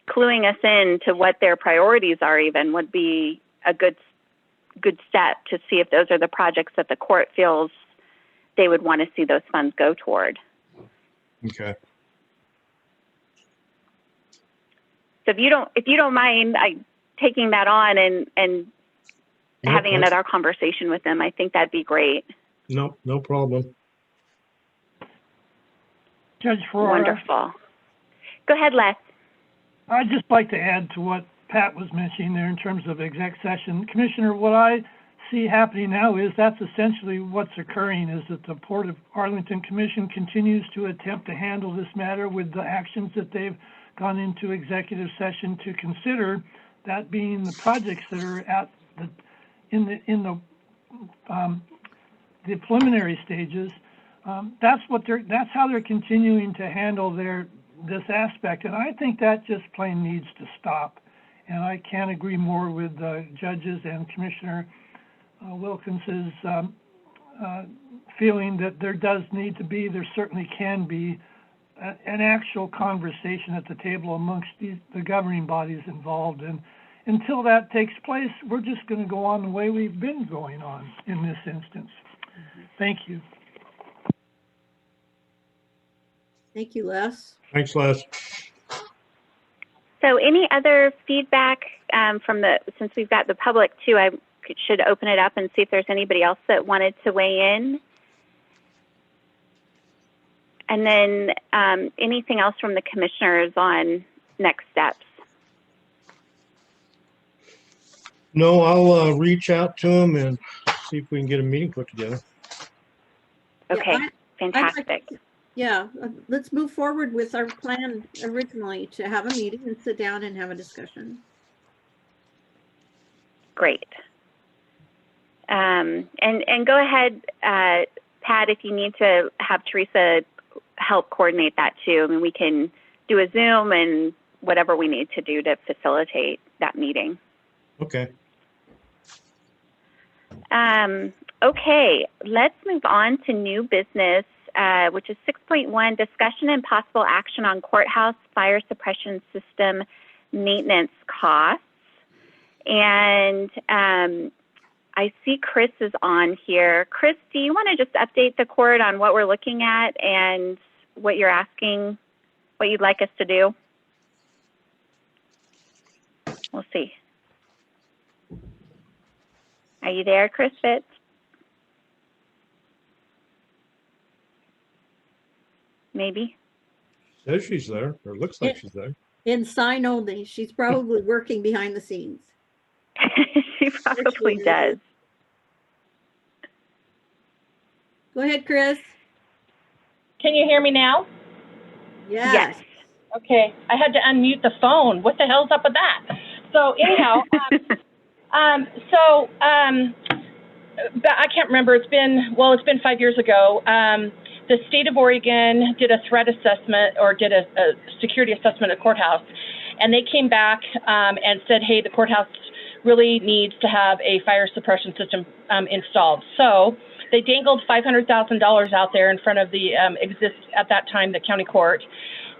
cluing us in to what their priorities are even would be a good good step to see if those are the projects that the court feels they would want to see those funds go toward. Okay. So if you don't mind taking that on and Yep, having another conversation with them, I think that'd be great. No problem. Judge Ferrara, Wonderful. Go ahead, Les. I'd just like to add to what Pat was mentioning there in terms of exec session. Commissioner, what I see happening now is that's essentially what's occurring, is that the Port of Arlington Commission continues to attempt to handle this matter with the actions that they've gone into executive session to consider, that being the projects that are at the preliminary stages. That's how they're continuing to handle this aspect, and I think that just plain needs to stop. And I can't agree more with the judges and Commissioner Wilkins's feeling that there certainly can be an actual conversation at the table amongst the governing bodies involved. And until that takes place, we're just going to go on the way we've been going on in this instance. Thank you. Thank you, Les. Thanks, Les. So any other feedback since we've got the public too, I should open it up and see if there's anybody else that wanted to weigh in. And then anything else from the commissioners on next steps? No, I'll reach out to them and see if we can get a meeting put together. Okay, Yeah, fantastic. Let's move forward with our plan originally to have a meeting and sit down and have a discussion. Great. And go ahead, Pat, if you need to have Teresa help coordinate that too. I mean, we can do a Zoom and whatever we need to do to facilitate that meeting. Okay. Okay, let's move on to new business, which is 6.1, discussion and possible action on courthouse fire suppression system maintenance costs. And I see Chris is on here. Chris, do you want to just update the court on what we're looking at and what you're asking, what you'd like us to do? We'll see. Are you there, Chris Fitz? Maybe. Says she's there, or looks like she's there. In sign only. She's probably working behind the scenes. She probably does. Go ahead, Chris. Can you hear me now? Yes. Okay, I had to unmute the phone. What the hell's up with that? So anyhow, I can't remember. It's been 5 years ago. The state of Oregon did a threat assessment or did a security assessment at courthouse, and they came back and said, hey, the courthouse really needs to have a fire suppression system installed. So they dangled $500,000 out there in front of the at that time, the county court.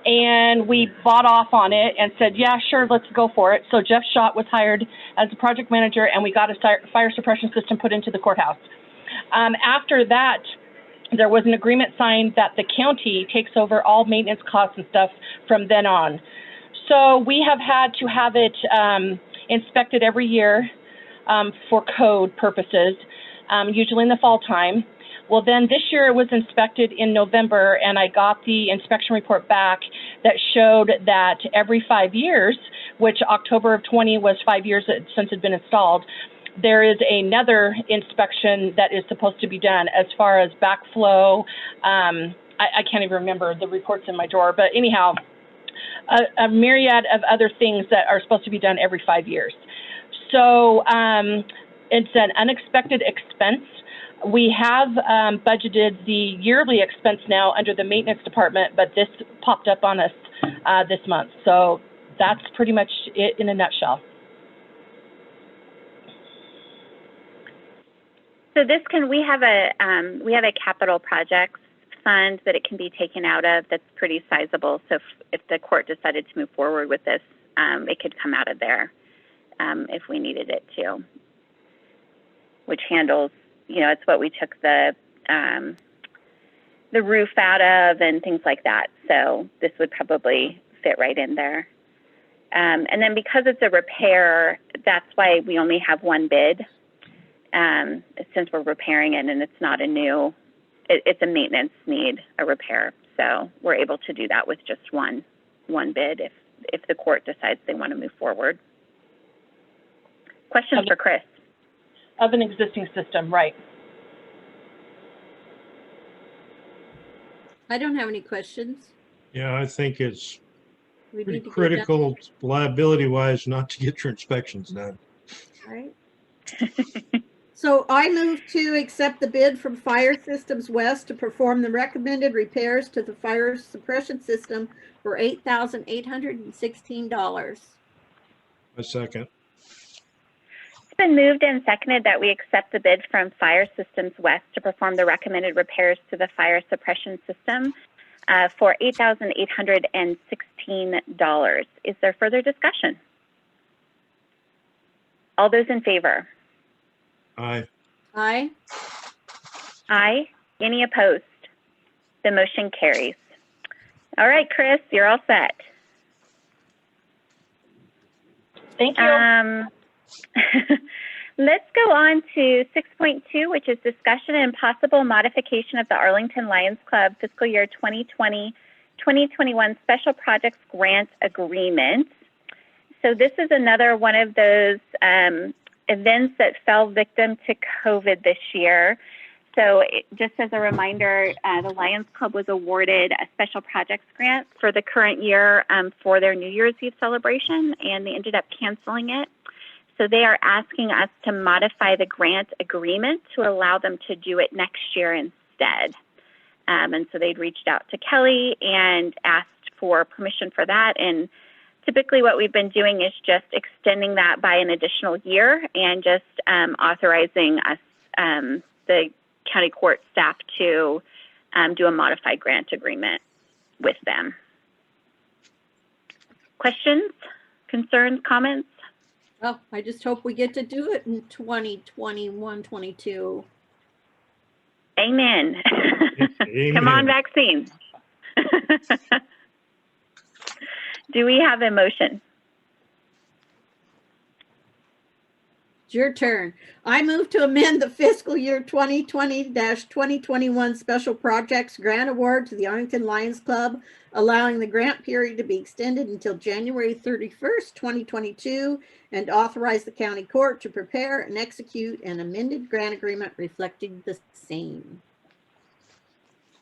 And we bought off on it and said, yeah, sure, let's go for it. So Jeff Schott was hired as the project manager, and we got a fire suppression system put into the courthouse. After that, there was an agreement signed that the county takes over all maintenance costs and stuff from then on. So we have had to have it inspected every year for code purposes, usually in the fall time. Well, then this year it was inspected in November, and I got the inspection report back that showed that every 5 years, which October of 20 was 5 years since it had been installed, there is another inspection that is supposed to be done as far as backflow. I can't even remember the reports in my drawer, but anyhow, a myriad of other things that are supposed to be done every 5 years. So it's an unexpected expense. We have budgeted the yearly expense now under the maintenance department, but this popped up on us this month. So that's pretty much it in a nutshell. So this we have a capital projects fund that it can be taken out of that's pretty sizable. So if the court decided to move forward with this, it could come out of there if we needed it to. which handles, it's what we took the roof out of and things like that. So this would probably fit right in there. And then because it's a repair, that's why we only have one bid, since we're repairing it and it's not a new, it's a maintenance need, a repair. So we're able to do that with just one bid if the court decides they want to move forward. Questions for Chris? Of an existing system, right. I don't have any questions. Yeah, I think it's We pretty need to get critical liability-wise not to get your inspections done. done. Right. So I move to accept the bid from Fire Systems West to perform the recommended repairs to the fire suppression system for $8,816. A second. It's been moved and seconded that we accept the bid from Fire Systems West to perform the recommended repairs to the fire suppression system for $8,816. Is there further discussion? All those in favor? Aye. Aye. Aye. Any opposed? The motion carries. All right, Chris, you're all set. Thank you. Let's go on to 6.2, which is discussion and possible modification of the Arlington Lions Club fiscal year 2020-2021 special projects grant agreement. So this is another one of those events that fell victim to COVID this year. So just as a reminder, the Lions Club was awarded a special projects grant for the current year for their New Year's Eve celebration, and they ended up canceling it. So they are asking us to modify the grant agreement to allow them to do it next year instead. And so they'd reached out to Kelly and asked for permission for that. And typically what we've been doing is just extending that by an additional year and just authorizing us, the county court staff, to do a modified grant agreement with them. Questions, concerns, comments? Well, I just hope we get to do it in 2021, 22. Amen. Amen. Come on, vaccine. Do we have a motion? It's your turn. I move to amend the fiscal year 2020-2021 special projects grant award to the Arlington Lions Club, allowing the grant period to be extended until January 31st, 2022, and authorize the county court to prepare and execute an amended grant agreement reflecting the same.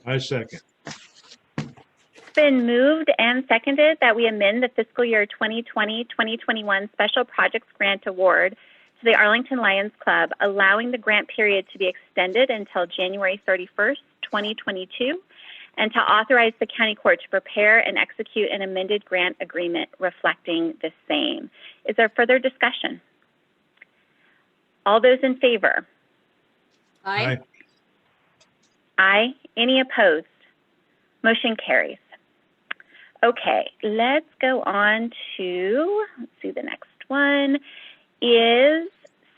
I second. It's been moved and seconded that we amend the fiscal year 2020-2021 special projects grant award to the Arlington Lions Club, allowing the grant period to be extended until January 31st, 2022, and to authorize the county court to prepare and execute an amended grant agreement reflecting the same. Is there further discussion? All those in favor? Aye. Aye. Any opposed? Motion carries. Okay, let's go on to, let's see, the next one is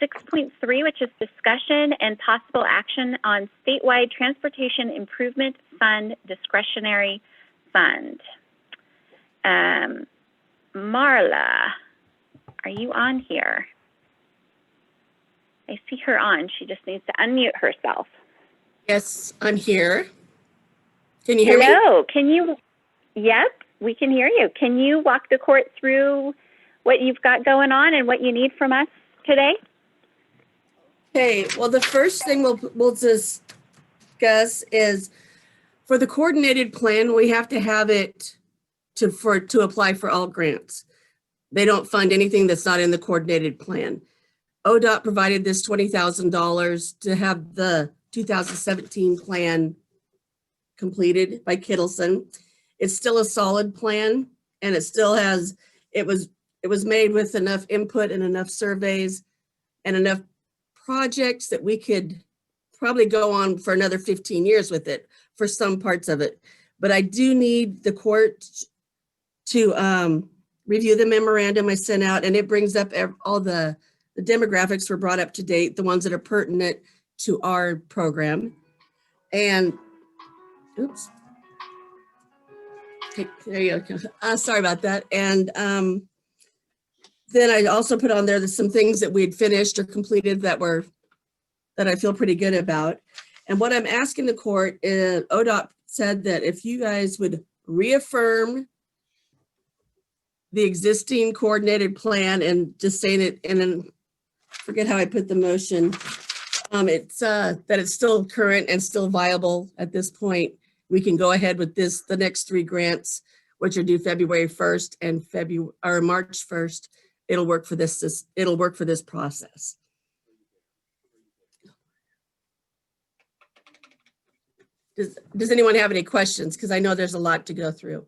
6.3, which is discussion and possible action on statewide transportation improvement fund discretionary fund. Marla, are you on here? I see her on. She just needs to unmute herself. Yes, I'm here. Can you hear me? Hello, can you? Yep, we can hear you. Can you walk the court through what you've got going on and what you need from us today? Okay, well, the first thing we'll discuss is for the coordinated plan, we have to have it to apply for all grants. They don't fund anything that's not in the coordinated plan. ODOT provided this $20,000 to have the 2017 plan completed by Kittleson. It's still a solid plan, and it still has, it was made with enough input and enough surveys and enough projects that we could probably go on for another 15 years with it for some parts of it. But I do need the court to review the memorandum I sent out, and it brings up all the the demographics were brought up to date, the ones that are pertinent to our program. And, oops. Okay, there you go. Sorry about that. And then I also put on there some things that we had finished or completed that I feel pretty good about. And what I'm asking the court is, ODOT said that if you guys would reaffirm the existing coordinated plan and just saying it, and then forget how I put the motion. It's that it's still current and still viable at this point. We can go ahead with the next 3 grants, which are due February 1st and March 1st. It'll work for this process. Does anyone have any questions? Because I know there's a lot to go through.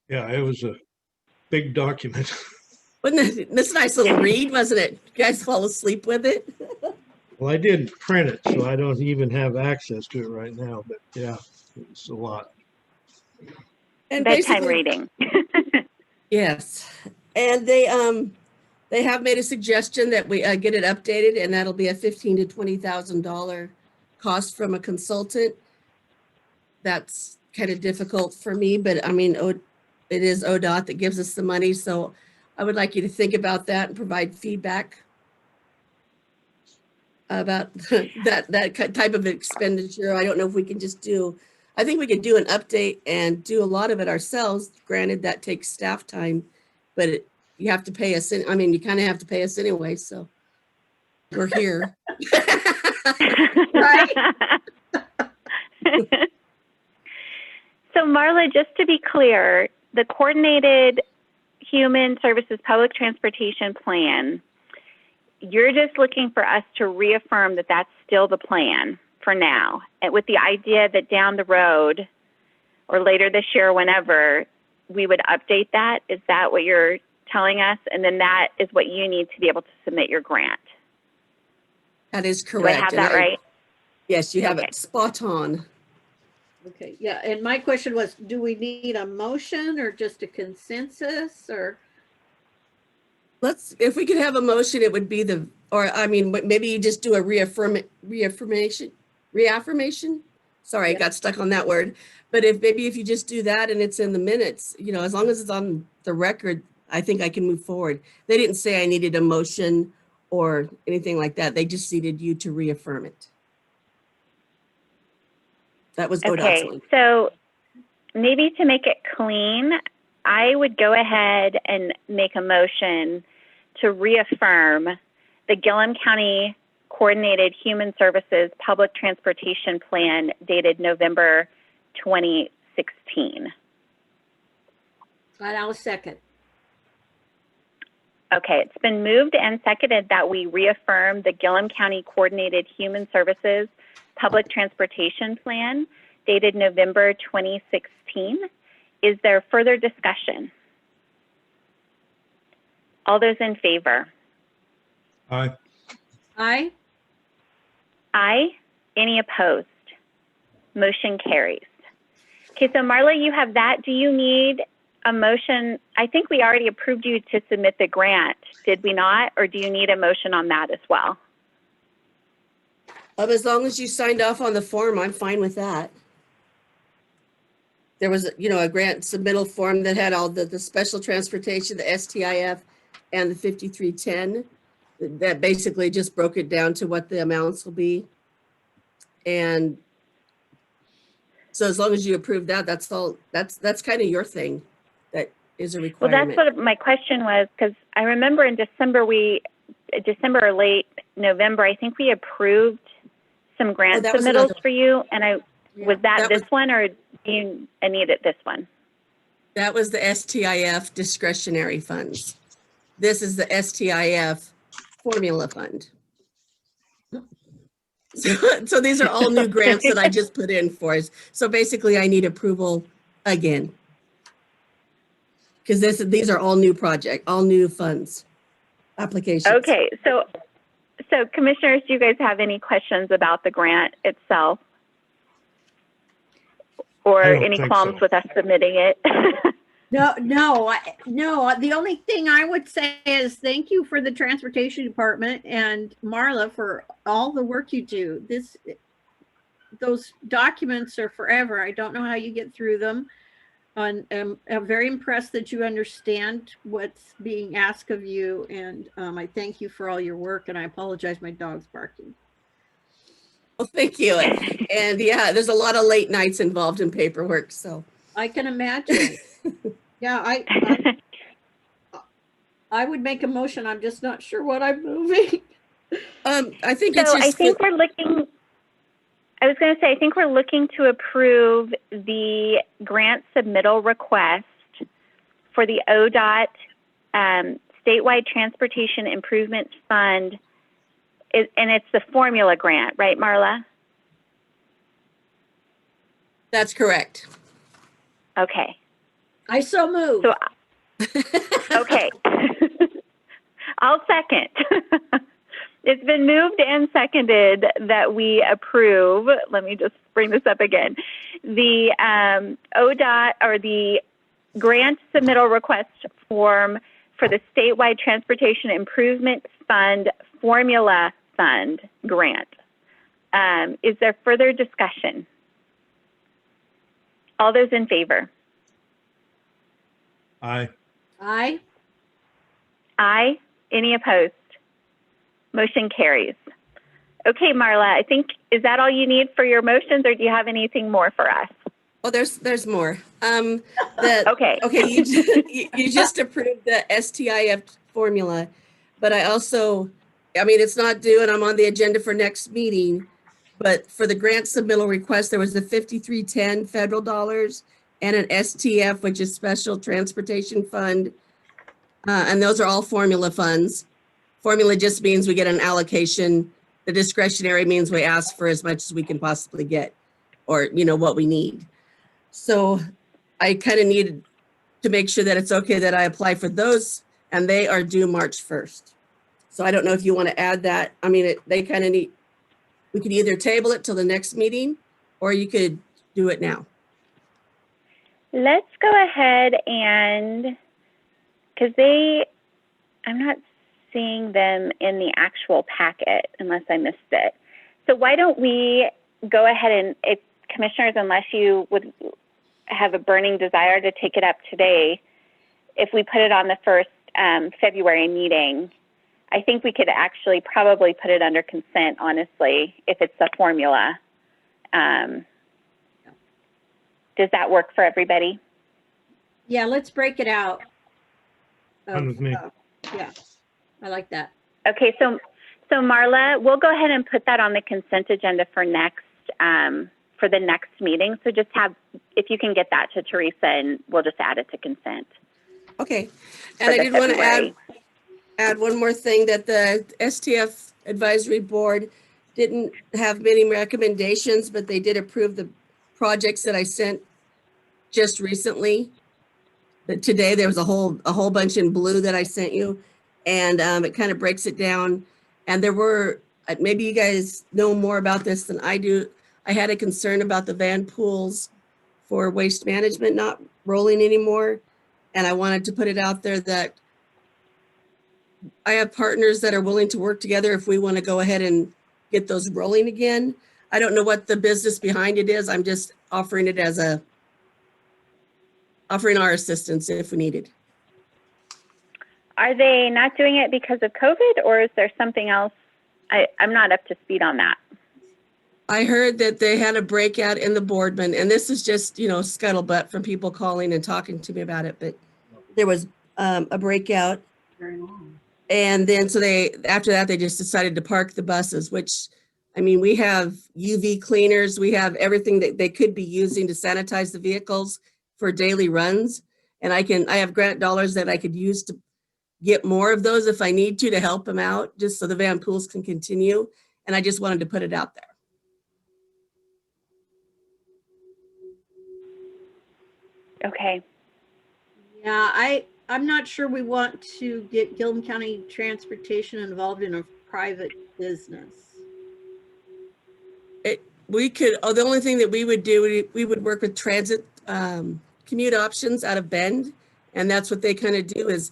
Yeah, it was a big document. Wasn't this a nice little read, wasn't it? You guys fall asleep with it? Well, I didn't print it, so I don't even have access to it right now, but yeah, it's a lot. And Bedtime basically- reading. Yes, and they have made a suggestion that we get it updated, and that'll be a $15,000 to $20,000 cost from a consultant. That's kind of difficult for me, but I mean, it is ODOT that gives us the money, so I would like you to think about that and provide feedback about that type of expenditure. I don't know if we can just I think we could do an update and do a lot of it ourselves. Granted, that takes staff time, but you have to pay us. You kind of have to pay us anyway, so we're here. Right? So Marla, just to be clear, the Coordinated Human Services Public Transportation Plan, you're just looking for us to reaffirm that that's still the plan for now, and with the idea that down the road or later this year, whenever, we would update that. Is that what you're telling us? And then that is what you need to be able to submit your grant. That is correct. Do I have that right? Yes, you have Okay. it spot on. Okay, yeah, and my question was, do we need a motion or just a consensus or? If we could have a motion, it would be maybe you just do a reaffirmation. Sorry, I got stuck on that word. But if you just do that and it's in the minutes, as long as it's on the record, I think I can move forward. They didn't say I needed a motion or anything like that. They just needed you to reaffirm it. That was ODOT's Okay, one. so maybe to make it clean, I would go ahead and make a motion to reaffirm the Gilliam County Coordinated Human Services Public Transportation Plan dated November 2016. I'll second. Okay, it's been moved and seconded that we reaffirm the Gilliam County Coordinated Human Services Public Transportation Plan dated November 2016. Is there further discussion? All those in favor? Aye. Aye. Aye. Any opposed? Motion carries. Okay, so Marla, you have that. Do you need a motion? I think we already approved you to submit the grant, did we not? Or do you need a motion on that as well? As long as you signed off on the form, I'm fine with that. There was, a grant submittal form that had all the special transportation, the STIF, and the 5310. That basically just broke it down to what the amounts will be. And so as long as you approve that, that's all, that's kind of your thing. That is a Well, requirement. that's what my question was, because I remember in December or late November, I think we approved some grant that was submittals another- for you. And was that that this was- one, or do you need it this one? That was the STIF discretionary funds. This is the STIF formula fund. So these are all new grants that I just put in for us. So basically I need approval again. Because these are all new all new funds, applications. Okay, so commissioners, do you guys have any questions about the grant itself? Or I don't any think qualms so. with us submitting it? No, the only thing I would say is thank you for the transportation department and Marla for all the work you do. Those documents are forever. I don't know how you get through them. And I'm very impressed that you understand what's being asked of you. And I thank you for all your work, and I apologize, my dog's barking. Well, thank you. And yeah, there's a lot of late nights involved in paperwork, so. I can imagine. Yeah, I would make a motion. I'm just not sure what I'm moving. I think it's So just. I think we're looking, I was going to say, I think we're looking to approve the grant submittal request for the ODOT Statewide Transportation Improvement Fund, and it's the formula grant, right, Marla? That's correct. Okay. I so move. So, okay. I'll second. It's been moved and seconded that we approve. Let me just bring this up again. The ODOT, or the grant submittal request form for the Statewide Transportation Improvement Fund Formula Fund grant. Is there further discussion? All those in favor? Aye. Aye. Aye. Any opposed? Motion carries. Okay, Marla, I think, is that all you need for your motions, or do you have anything more for us? Oh, there's more. Okay. Okay, you just approved the STIF formula, but I mean, it's not due and I'm on the agenda for next meeting, but for the grant submittal request, there was the 5310 federal dollars and an STF, which is Special Transportation Fund. And those are all formula funds. Formula just means we get an allocation. The discretionary means we ask for as much as we can possibly get, or, what we need. So I kind of needed to make sure that it's okay that I apply for those, and they are due March 1st. So I don't know if you want to add that. I mean, they kind of need, we could either table it till the next meeting, or you could do it now. Let's go ahead and, because I'm not seeing them in the actual packet unless I missed it. So why don't we go ahead and, if commissioners, unless you would have a burning desire to take it up today, if we put it on the first February meeting, I think we could actually probably put it under consent, honestly, if it's a formula. Does that work for everybody? Yeah, let's break it out. Fine with me. Yeah, I like that. Okay, so Marla, we'll go ahead and put that on the consent agenda for the next meeting. So just if you can get that to Teresa, and we'll just add it to consent. Okay. And I did want to add one more thing, that the STF advisory board didn't have many recommendations, but they did approve the projects that I sent just recently. But today there was a whole bunch in blue that I sent you, and it kind of breaks it down. And there were, maybe you guys know more about this than I do. I had a concern about the van pools for waste management not rolling anymore. And I wanted to put it out there that I have partners that are willing to work together if we want to go ahead and get those rolling again. I don't know what the business behind it is. I'm just offering it as offering our assistance if we needed. Are they not doing it because of COVID, or is there something else? I'm not up to speed on that. I heard that they had a breakout in the boardman, and this is just, scuttlebutt from people calling and talking to me about it, but there was a breakout. Very long. And then after that, they just decided to park the buses, which, I mean, we have UV cleaners, we have everything that they could be using to sanitize the vehicles for daily runs. And I have grant dollars that I could use to get more of those if I need to help them out, just so the van pools can continue. And I just wanted to put it out there. Okay. Yeah, I'm not sure we want to get Gilliam County Transportation involved in a private business. The only thing that we would do, we would work with transit commute options out of Bend, And that's what they kind of do is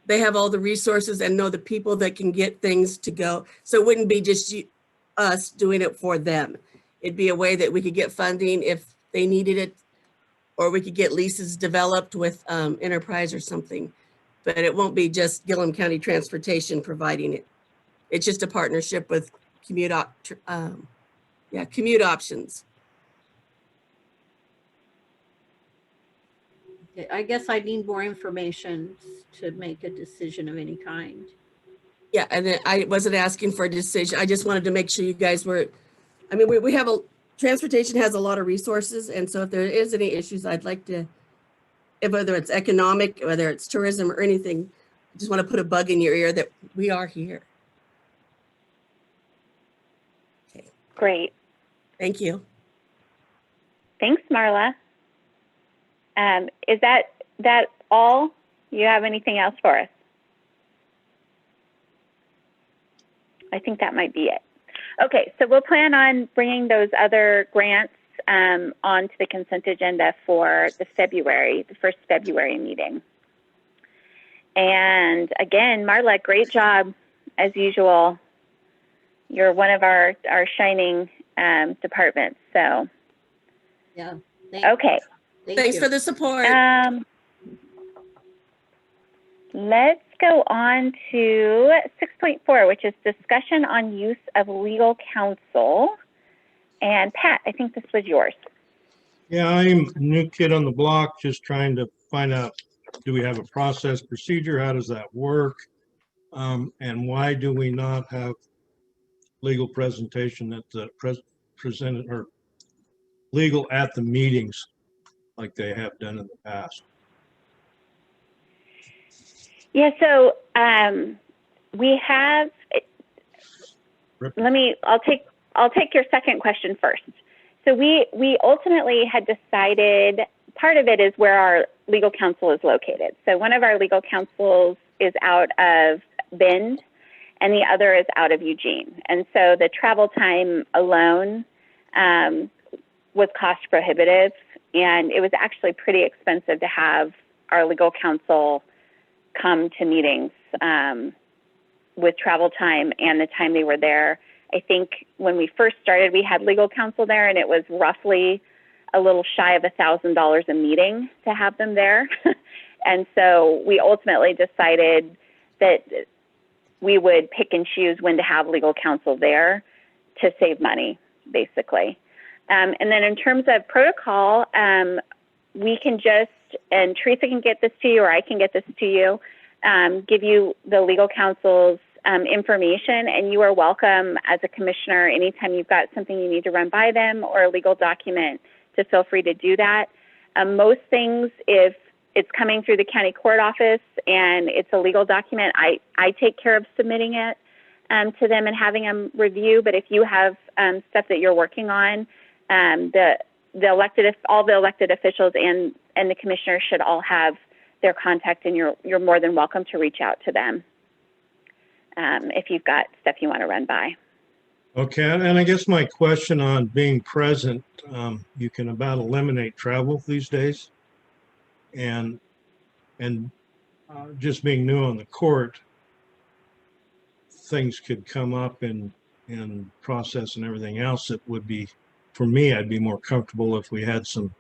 they have all the resources and know the people that can get things to go. So it wouldn't be just us doing it for them. It'd be a way that we could get funding if they needed it, or we could get leases developed with Enterprise or something. But it won't be just Gilliam County Transportation providing it. It's just a partnership with commute options. Okay, I guess I need more information to make a decision of any kind. Yeah, and then I wasn't asking for a decision. I just wanted to make sure you guys were, I mean, we have transportation has a lot of resources. And so if there is any issues, I'd like to, whether it's economic, whether it's tourism or anything, I just want to put a bug in your ear that we are here. Okay, Great. thank you. Thanks, Marla. Is that all? You have anything else for us? I think that might be it. Okay, so we'll plan on bringing those other grants onto the consent agenda for the first February meeting. And again, Marla, great job as usual. You're one of our shining departments. So Yeah. okay. Thanks for the support. Let's go on to 6.4, which is discussion on use of legal counsel. And Pat, I think this was yours. Yeah, I'm a new kid on the block, just trying to find out, do we have a process procedure? How does that work? And why do we not have legal presentation at the presented or legal at the meetings like they have done in the past? Yeah, so we have, I'll take your second question first. So we ultimately had decided, part of it is where our legal counsel is located. So one of our legal counsels is out of Bend and the other is out of Eugene. And so the travel time alone was cost prohibitive, and it was actually pretty expensive to have our legal counsel come to meetings with travel time and the time they were there. I think when we first started, we had legal counsel there, and it was roughly a little shy of $1,000 a meeting to have them there. And so we ultimately decided that we would pick and choose when to have legal counsel there to save money, basically. And then in terms of protocol, we can just, and Teresa can get this to you, or I can get this to you, give you the legal counsel's information, and you are welcome as a commissioner, anytime you've got something you need to run by them or a legal document, to feel free to do that. Most things, if it's coming through the county court office and it's a legal document, I take care of submitting it to them and having them review. But if you have stuff that you're working on, all the elected officials and the commissioners should all have their contact, and you're more than welcome to reach out to them if you've got stuff you want to run by. Okay, and I guess my question on being present, you can about eliminate travel these days, and just being new on the court, things could come up in process and everything else that would be, for me, I'd be more comfortable if we had some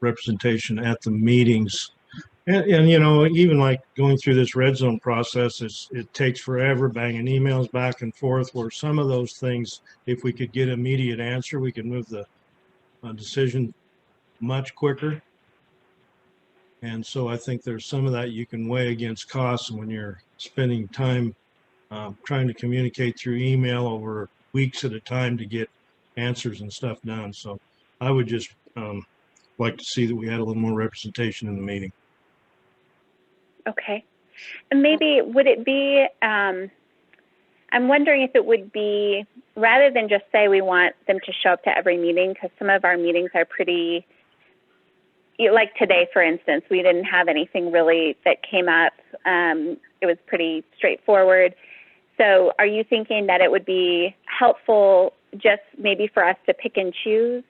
representation at the meetings. And you know, even like going through this red zone process, it takes forever, banging emails back and forth, where some of those things, if we could get immediate answer, we could move the decision much quicker. And so I think there's some of that you can weigh against costs when you're spending time trying to communicate through email over weeks at a time to get answers and stuff done. So I would just like to see that we had a little more representation in the meeting. Okay. And maybe would it be, I'm wondering if it would be, rather than just say we want them to show up to every meeting, because some of our meetings are pretty, like today, for instance, we didn't have anything really that came up. It was pretty straightforward. So are you thinking that it would be helpful just maybe for us to pick and choose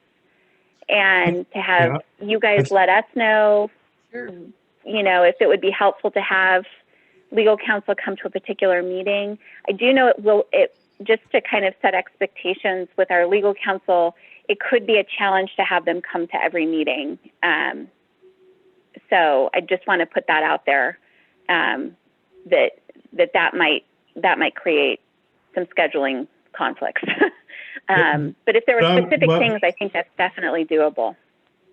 and to have Yeah. you guys let us know, Sure. you know, if it would be helpful to have legal counsel come to a particular meeting. I do know it just to kind of set expectations with our legal counsel, it could be a challenge to have them come to every meeting. So I just want to put that out there, that might create some scheduling conflicts. But if there were specific things, I think that's definitely doable.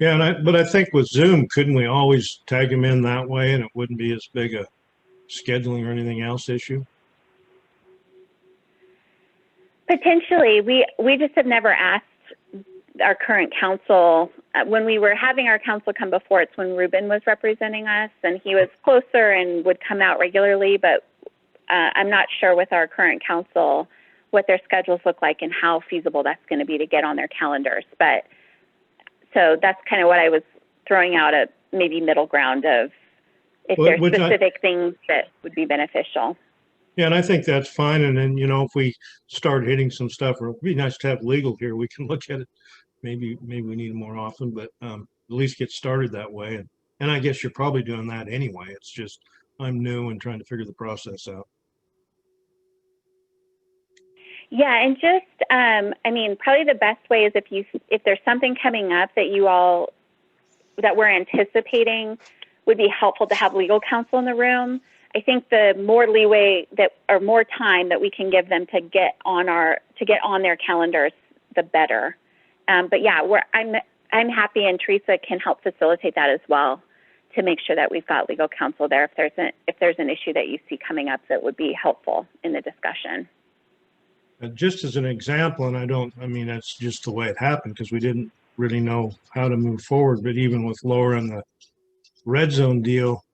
Yeah, but I think with Zoom, couldn't we always tag them in that way, and it wouldn't be as big a scheduling or anything else issue? Potentially, we just have never asked our current counsel. When we were having our counsel come before, it's when Ruben was representing us, and he was closer and would come out regularly. But I'm not sure with our current counsel what their schedules look like and how feasible that's going to be to get on their calendars. But so that's kind of what I was throwing out, a maybe middle ground of if there's specific things that would be beneficial. Yeah, and I think that's fine. And then, you know, if we start hitting some stuff, or it'd be nice to have legal here, we can look at it. Maybe we need it more often, but at least get started that way. And I guess you're probably doing that anyway. It's just I'm new and trying to figure the process out. Yeah, and just, I mean, probably the best way is if there's something coming up that we're anticipating, would be helpful to have legal counsel in the room. I think the more leeway or more time that we can give them to get on their calendars, the better. But yeah, I'm happy, and Teresa can help facilitate that as well, to make sure that we've got legal counsel there if there's an issue that you see coming up that would be helpful in the discussion. Just as an example, and I mean, that's just the way it happened because we didn't really know how to move forward. But even with lowering the red zone deal,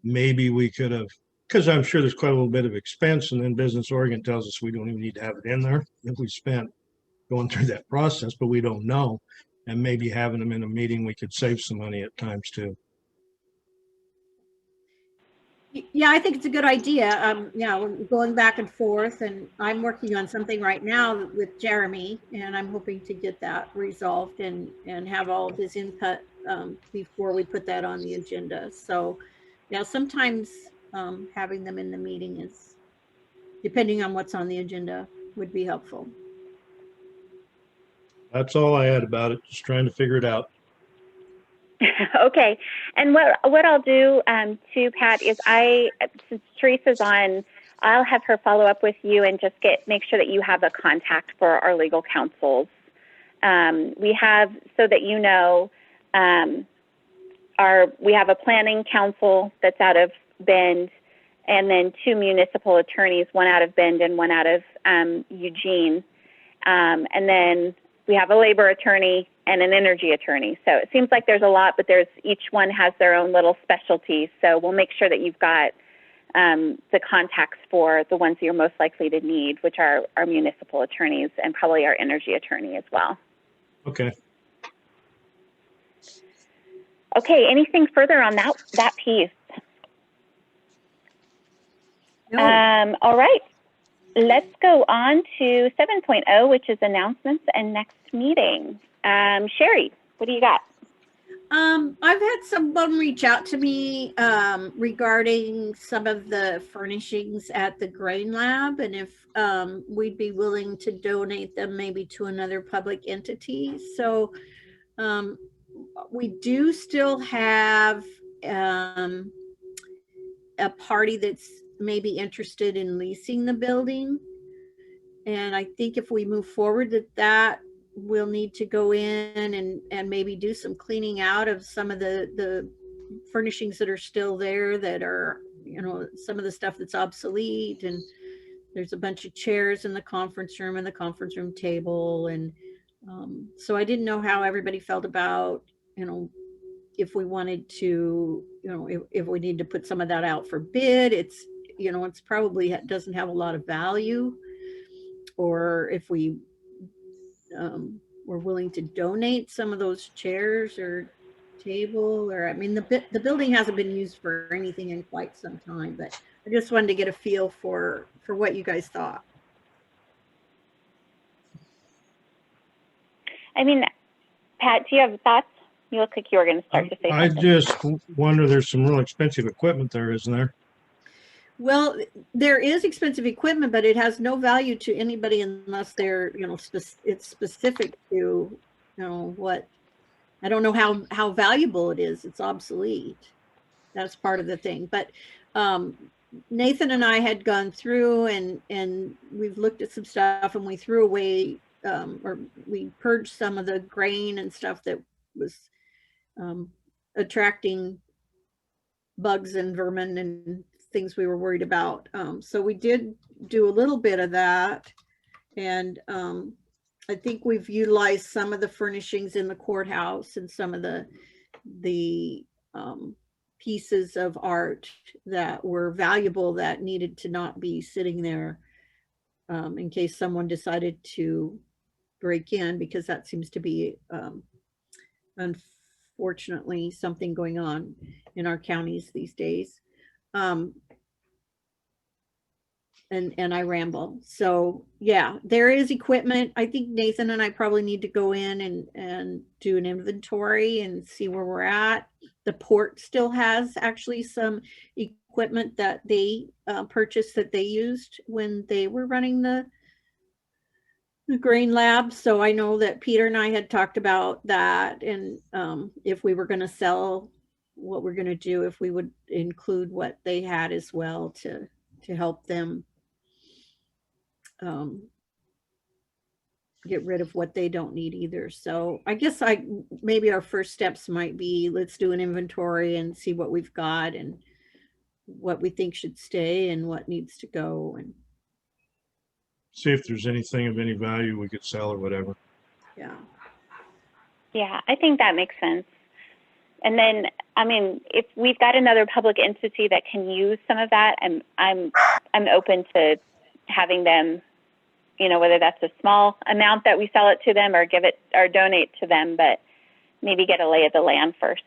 maybe we could have, because I'm sure there's quite a little bit of expense, and then Business Oregon tells us we don't even need to have it in there if we spent going through that process, but we don't know. And maybe having them in a meeting, we could save some money at times too. Yeah, I think it's a good idea. Yeah, we're going back and forth, and I'm working on something right now with Jeremy, and I'm hoping to get that resolved and have all of his input before we put that on the agenda. So, yeah, sometimes having them in the meeting is, depending on what's on the agenda, would be helpful. That's all I had about it. Just trying to figure it out. Okay, and what I'll do too, Pat, is since Teresa's on, I'll have her follow up with you and just make sure that you have a contact for our legal counsels. We have, so that you know, we have a planning counsel that's out of Bend, and then 2 municipal attorneys, one out of Bend and one out of Eugene, and then we have a labor attorney and an energy attorney. So it seems like there's a lot, but each one has their own little specialties. So we'll make sure that you've got the contacts for the ones that you're most likely to need, which are our municipal attorneys and probably our energy attorney as well. Okay. Okay, anything further on that piece? No. All right, let's go on to 7.0, which is announcements and next meeting. Sherry, what do you got? I've had someone reach out to me regarding some of the furnishings at the Grain Lab, and if we'd be willing to donate them maybe to another public entity. So we do still have a party that's maybe interested in leasing the building. And I think if we move forward that we'll need to go in and maybe do some cleaning out of some of the furnishings that are still there, that are, you know, some of the stuff that's obsolete. And there's a bunch of chairs in the conference room and the conference room table. And so I didn't know how everybody felt about, you know, if we wanted to, you know, if we need to put some of that out for bid. It's, you know, it's probably doesn't have a lot of value, or if we we're willing to donate some of those chairs or table, or I mean, the building hasn't been used for anything in quite some time, but I just wanted to get a feel for what you guys thought. I mean, Pat, do you have thoughts? You look like you were going to start to say I something. just wonder, there's some real expensive equipment there, isn't there? Well, there is expensive equipment, but it has no value to anybody unless they're, it's specific to, what, I don't know how valuable it is. It's obsolete. That's part of the thing. But Nathan and I had gone through and we've looked at some stuff, and we threw away or we purged some of the grain and stuff that was attracting bugs and vermin and things we were worried about. So we did do a little bit of that. And I think we've utilized some of the furnishings in the courthouse and some of the pieces of art that were valuable that needed to not be sitting there in case someone decided to break in, because that seems to be unfortunately something going on in our counties these days. And I ramble. So yeah, there is equipment. I think Nathan and I probably need to go in and do an inventory and see where we're at. The port still has actually some equipment that they purchased that they used when they were running the grain lab. So I know that Peter and I had talked about that, and if we were going to sell, what we're going to do, if we would include what they had as well to help them get rid of what they don't need either. So I guess maybe our first steps might be, let's do an inventory and see what we've got and what we think should stay and what needs to go, and See if there's anything of any value we could sell or whatever. yeah. Yeah, I think that makes sense. And then, I mean, if we've got another public entity that can use some of that, I'm open to having them, whether that's a small amount that we sell it to them or give it or donate to them, but maybe get a lay of the land first.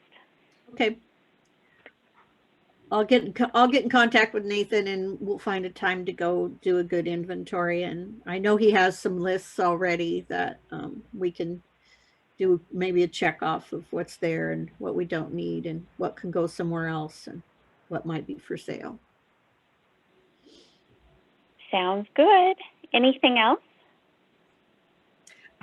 Okay. I'll get in contact with Nathan and we'll find a time to go do a good inventory. And I know he has some lists already that we can do, maybe a check off of what's there and what we don't need and what can go somewhere else and what might be for sale. Sounds good. Anything else?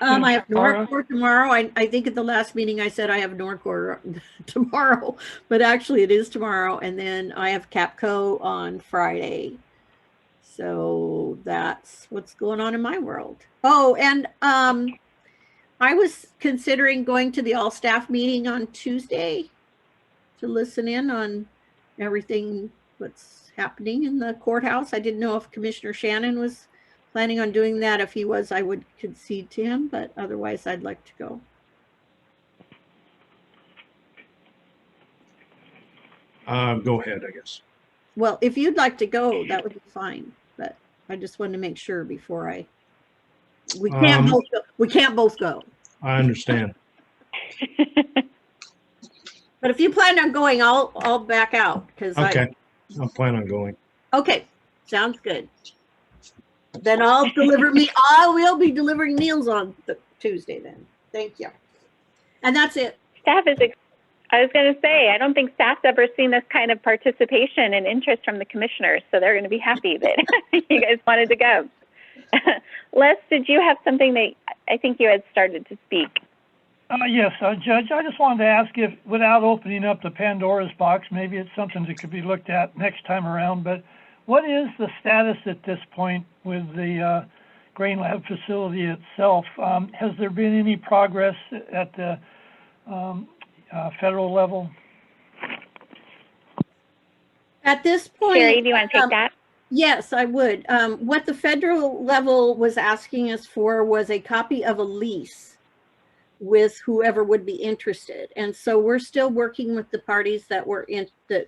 I have Norcore tomorrow. I think at the last meeting I said I have Norcore tomorrow, but actually it is tomorrow. And then I have Capco on Friday. So that's what's going on in my world. Oh, and I was considering going to the all staff meeting on Tuesday to listen in on everything that's happening in the courthouse. I didn't know if Commissioner Shannon was planning on doing that. If he was, I would concede to him, but otherwise I'd like to go. Go ahead, I guess. Well, if you'd like to go, that would be fine, but I just wanted to make sure before we can't both go. I understand. But if you plan on going, I'll back out because Okay, I'll plan on going. Okay, sounds good. Then I will be delivering meals on Tuesday then. Thank you. And that's it. Staff I was going to say, I don't think staff's ever seen this kind of participation and interest from the commissioners, so they're going to be happy that you guys wanted to go. Les, did you have something that I think you had started to speak? Yes, Judge, I just wanted to ask if, without opening up the Pandora's box, maybe it's something that could be looked at next time around, but what is the status at this point with the grain lab facility itself? Has there been any progress at the federal level? At this point, Sherry, do you want to take that? Yes, I would. What the federal level was asking us for was a copy of a lease with whoever would be interested. And so we're still working with the parties that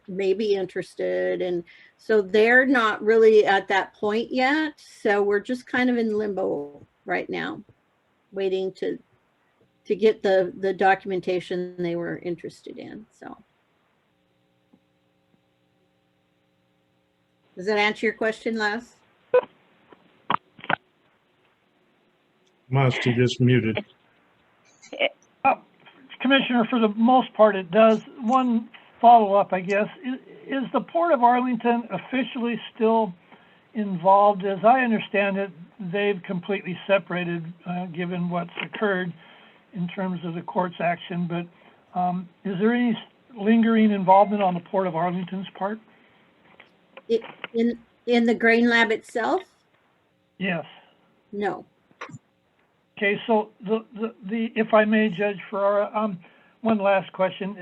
may be interested. And so they're not really at that point yet. So we're just kind of in limbo right now, waiting to get the documentation they were interested in. So does that answer your question, Les? Must he just muted? Commissioner, for the most part, it does. One follow-up, I guess, is the Port of Arlington officially still involved? As I understand it, they've completely separated, given what's occurred in terms of the court's action, but is there any lingering involvement on the Port of Arlington's part? In the grain lab itself? Yes. No. Okay, so the if I may, Judge Ferrara, one last question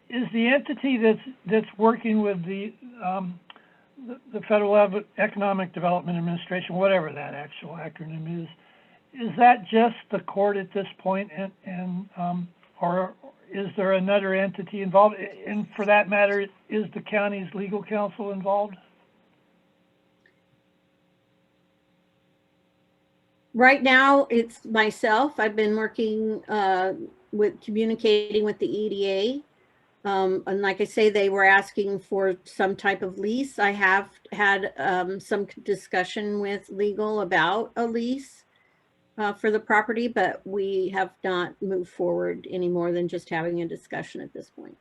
is the entity that's working with the Federal Economic Development Administration, whatever that actual acronym is that just the court at this point, and or is there another entity involved? And for that matter, is the county's legal counsel involved? Right now, it's myself. I've been working with communicating with the EDA. And like I say, they were asking for some type of lease. I have had some discussion with legal about a lease for the property, but we have not moved forward any more than just having a discussion at this point.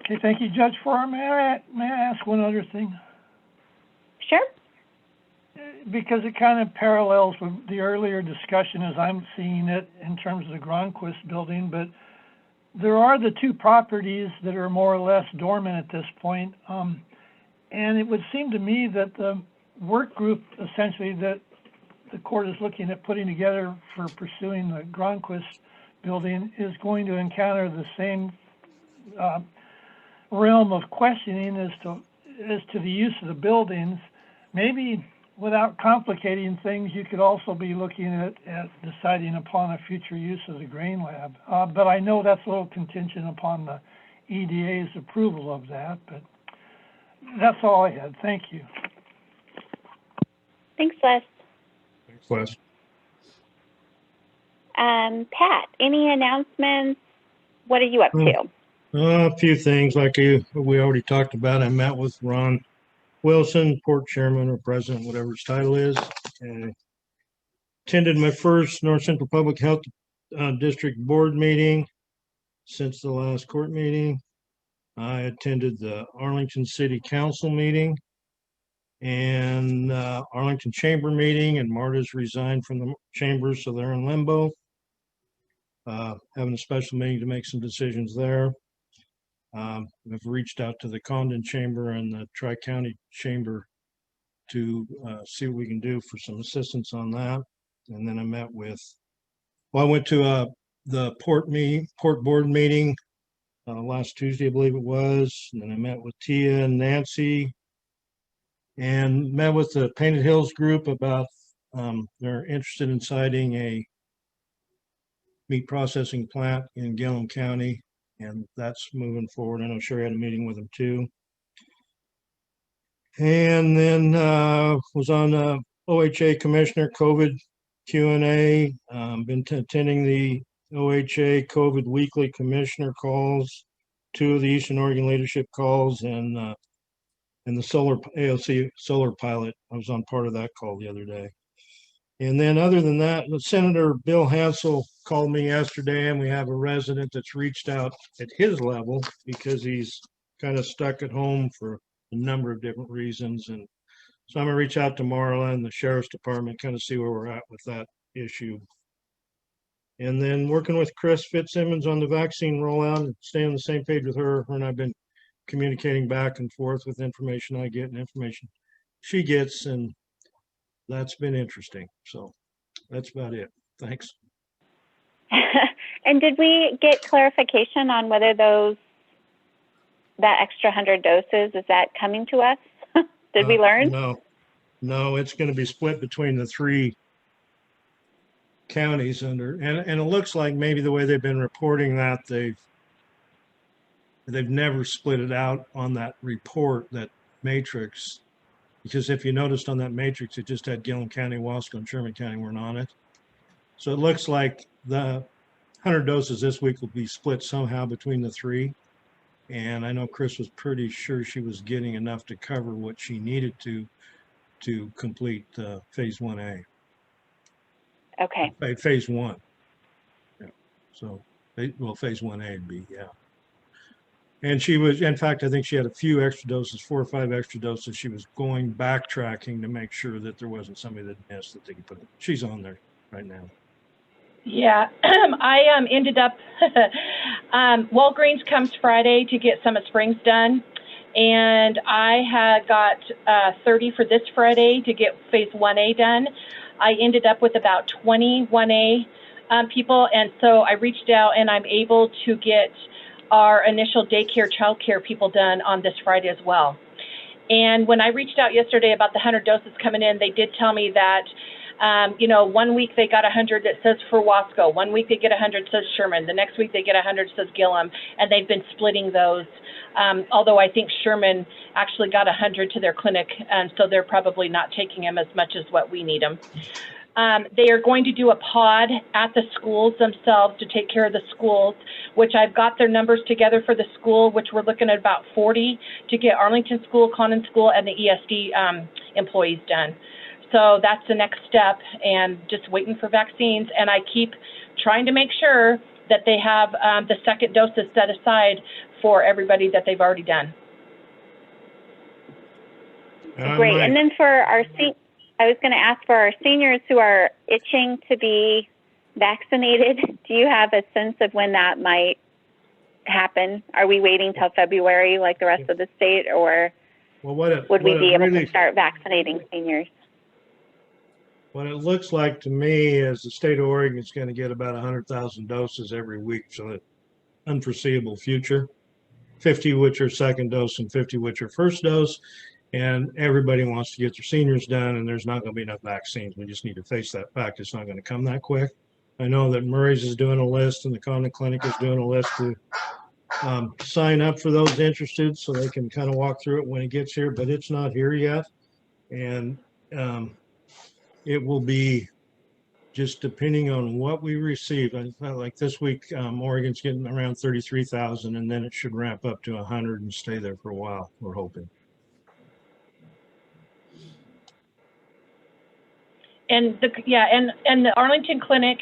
Okay, thank you, Judge Farr. May I ask one other thing? Sure. Because it kind of parallels with the earlier discussion as I'm seeing it in terms of the Gronquist building, but there are the two properties that are more or less dormant at this point. And it would seem to me that the work group essentially that the court is looking at putting together for pursuing the Gronquist building is going to encounter the same realm of questioning as to the use of the buildings. Maybe without complicating things, you could also be looking at deciding upon a future use of the grain lab. But I know that's a little contingent upon the EDA's approval of that, but that's all I had. Thank you. Thanks, Les. Thanks, Wes. Pat, any announcements? What are you up to? A few things like we already talked about. I met with Ron Wilson, port chairman or president, whatever his title is, and attended my first North Central Public Health District Board meeting since the last court meeting. I attended the Arlington City Council meeting and Arlington Chamber meeting, and Marta's resigned from the chamber, so they're in limbo. Having a special meeting to make some decisions there. I've reached out to the Condon Chamber and the Tri-County Chamber to see what we can do for some assistance on that. And then I met with, I went to the port board meeting last Tuesday, I believe it was. And then I met with Tia and Nancy and met with the Painted Hills group about they're interested in siting a meat processing plant in Gilliam County, and that's moving forward. I know Sherry had a meeting with them too. And then was on OHA Commissioner COVID Q&A. Been attending the OHA COVID weekly commissioner calls, 2 of the Eastern Oregon leadership calls, and the solar AOC solar pilot. I was on part of that call the other day. And then other than that, Senator Bill Hansel called me yesterday, and we have a resident that's reached out at his level because he's kind of stuck at home for a number of different reasons. And so I'm gonna reach out to Marla and the Sheriff's Department, kind of see where we're at with that issue. And then working with Chris Fitzsimmons on the vaccine rollout and staying on the same page with her. Her and I've been communicating back and forth with information I get and information she gets, and that's been interesting. So that's about it. Thanks. And did we get clarification on whether that extra 100 doses, is that coming to us? Did we learn? No, it's going to be split between the 3 counties and it looks like maybe the way they've been reporting that they've never split it out on that report, that matrix, because if you noticed on that matrix, it just had Gilliam County, Wasco, and Sherman County weren't on it. So it looks like the 100 doses this week will be split somehow between the 3. And I know Chris was pretty sure she was getting enough to cover what she needed to complete phase 1A. Okay. Phase 1. Yeah. So, phase 1A would be, yeah. And she was, in fact, I think she had a few extra doses, 4 or 5 extra doses. She was backtracking to make sure that there wasn't somebody that missed that they could put. She's on there right now. Yeah, I ended up, Walgreens comes Friday to get Summit Springs done. And I had got 30 for this Friday to get phase 1A done. I ended up with about 20 1A people. And so I reached out and I'm able to get our initial daycare, childcare people done on this Friday as well. And when I reached out yesterday about the 100 doses coming in, they did tell me that, 1 week they got 100 that says for Wasco. 1 week they get 100 says Sherman. The next week they get 100 says Gilliam. And they've been splitting those. Although I think Sherman actually got 100 to their clinic, and so they're probably not taking them as much as what we need them. They are going to do a pod at the schools themselves to take care of the schools, which I've got their numbers together for the school, which we're looking at about 40 to get Arlington School, Condon School, and the ESD employees done. So that's the next step, and just waiting for vaccines. And I keep trying to make sure that they have the second doses set aside for everybody that they've already done. Great. And then for our I was going to ask for our seniors who are itching to be vaccinated, do you have a sense of when that might happen? Are we waiting till February like the rest of the state, or would we be able to start vaccinating seniors? What it looks like to me is the state of Oregon is going to get about 100,000 doses every week for the unforeseeable future, 50 which are second dose and 50 which are first dose. And everybody wants to get their seniors done, and there's not going to be enough vaccines. We just need to face that fact. It's not going to come that quick. I know that Murray's is doing a list, and the Condon Clinic is doing a list to sign up for those interested so they can kind of walk through it when it gets here, but it's not here yet. And it will be just depending on what we receive. I felt like this week, Oregon's getting around 33,000, and then it should ramp up to 100 and stay there for a while, we're hoping. And the Arlington Clinic,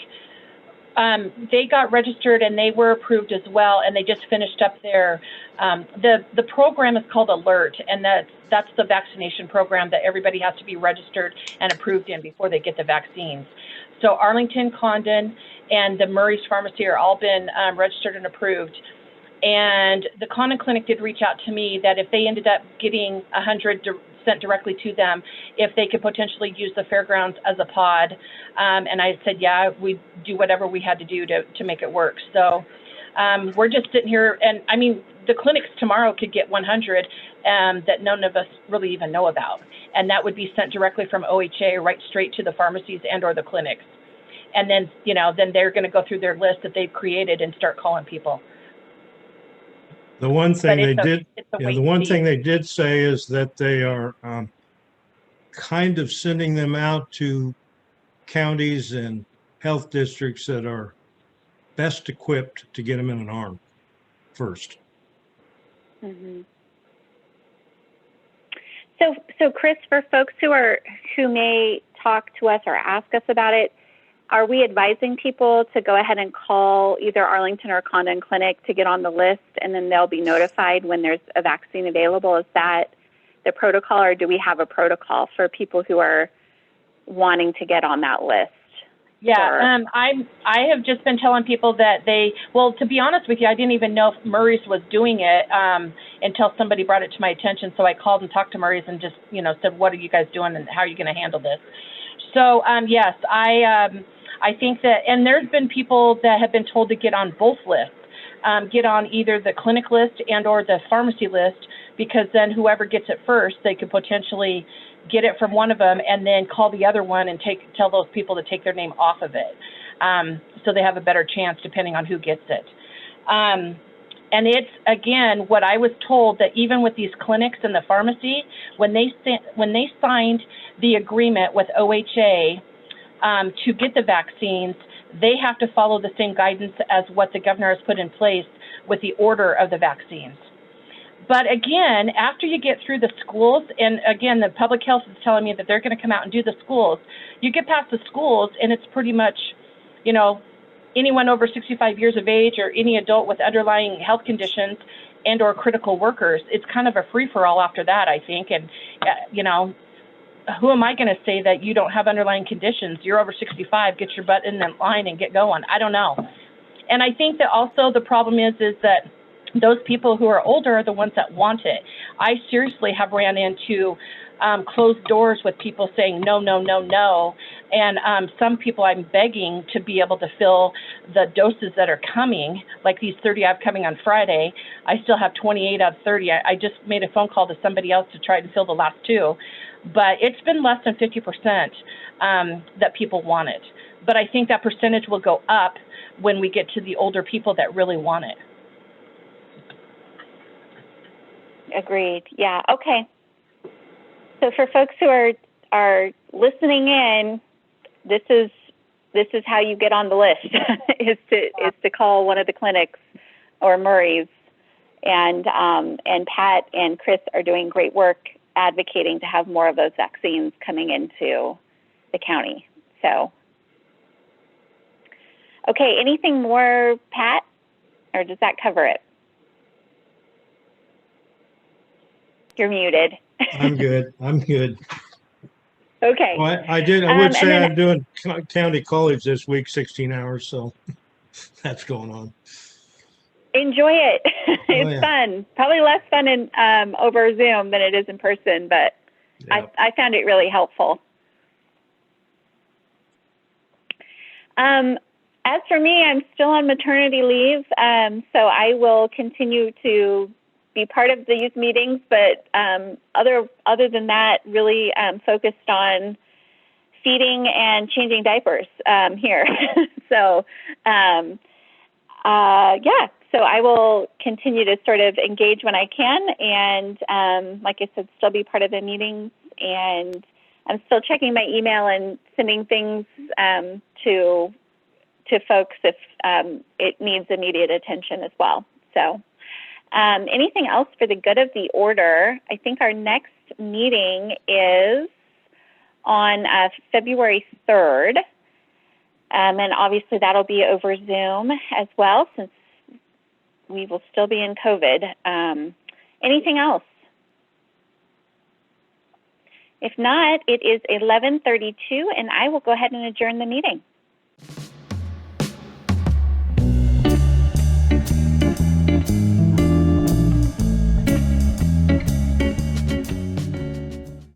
they got registered and they were approved as well, and they just finished up their the program is called Alert, and that's the vaccination program that everybody has to be registered and approved in before they get the vaccines. So Arlington, Condon, and the Murray's Pharmacy are all been registered and approved. And the Condon Clinic did reach out to me that if they ended up getting 100 sent directly to them, if they could potentially use the fairgrounds as a pod. And I said, yeah, we'd do whatever we had to do to make it work. So we're just sitting here, and I mean, the clinics tomorrow could get 100 that none of us really even know about. And that would be sent directly from OHA right straight to the pharmacies and or the clinics. And then, then they're going to go through their list that they've created and start calling people. The one thing they did say is that they are kind of sending them out to counties and health districts that are best equipped to get them in an arm first. Mm-hmm. So Chris, for folks who may talk to us or ask us about it, are we advising people to go ahead and call either Arlington or Condon Clinic to get on the list, and then they'll be notified when there's a vaccine available? Is that the protocol, or do we have a protocol for people who are wanting to get on that list? Yeah, I have just been telling people that to be honest with you, I didn't even know if Murray's was doing it until somebody brought it to my attention. So I called and talked to Murray's and just, said, what are you guys doing and how are you going to handle this? So, yes, I think that, and there's been people that have been told to get on both lists, get on either the clinic list and or the pharmacy list, because then whoever gets it first, they could potentially get it from one of them and then call the other one and tell those people to take their name off of it. So they have a better chance depending on who gets it. And it's, again, what I was told, that even with these clinics and the pharmacy, when they signed the agreement with OHA to get the vaccines, they have to follow the same guidance as what the governor has put in place with the order of the vaccines. But again, after you get through the schools, and again, the public health is telling me that they're going to come out and do the schools, you get past the schools and it's pretty much, anyone over 65 years of age or any adult with underlying health conditions and or critical workers. It's kind of a free-for-all after that, I think. And, you know, who am I going to say that you don't have underlying conditions? You're over 65, get your butt in that line and get going. I don't know. And I think that also the problem is that those people who are older are the ones that want it. I seriously have ran into closed doors with people saying no, no, no, no. And some people I'm begging to be able to fill the doses that are coming, like these 30 I have coming on Friday. I still have 28 out of 30. I just made a phone call to somebody else to try to fill the last 2. But it's been less than 50% that people want it. But I think that percentage will go up when we get to the older people that really want it. Agreed. Yeah. Okay. So for folks who are listening in, this is how you get on the list is to call one of the clinics or Murray's, and Pat and Chris are doing great work advocating to have more of those vaccines coming into the county. So, okay, anything more, Pat, or does that cover it? You're muted. I'm good. I'm good. Okay. Well, I would say then, I'm doing county college this week, 16 hours. So that's going on. Enjoy it. It's yeah. fun. Probably less fun in over Zoom than it is in person, but Yeah. I found it really helpful. As for me, I'm still on maternity leave, so I will continue to be part of these meetings, but other than that, really focused on feeding and changing diapers here. So, yeah, so I will continue to sort of engage when I can, and like I said, still be part of the meetings, and I'm still checking my email and sending things to folks if it needs immediate attention as well. So. Anything else for the good of the order? I think our next meeting is on February 3rd. And obviously that'll be over Zoom as well, since we will still be in COVID. Anything else? If not, it is 11:32, and I will go ahead and adjourn the meeting.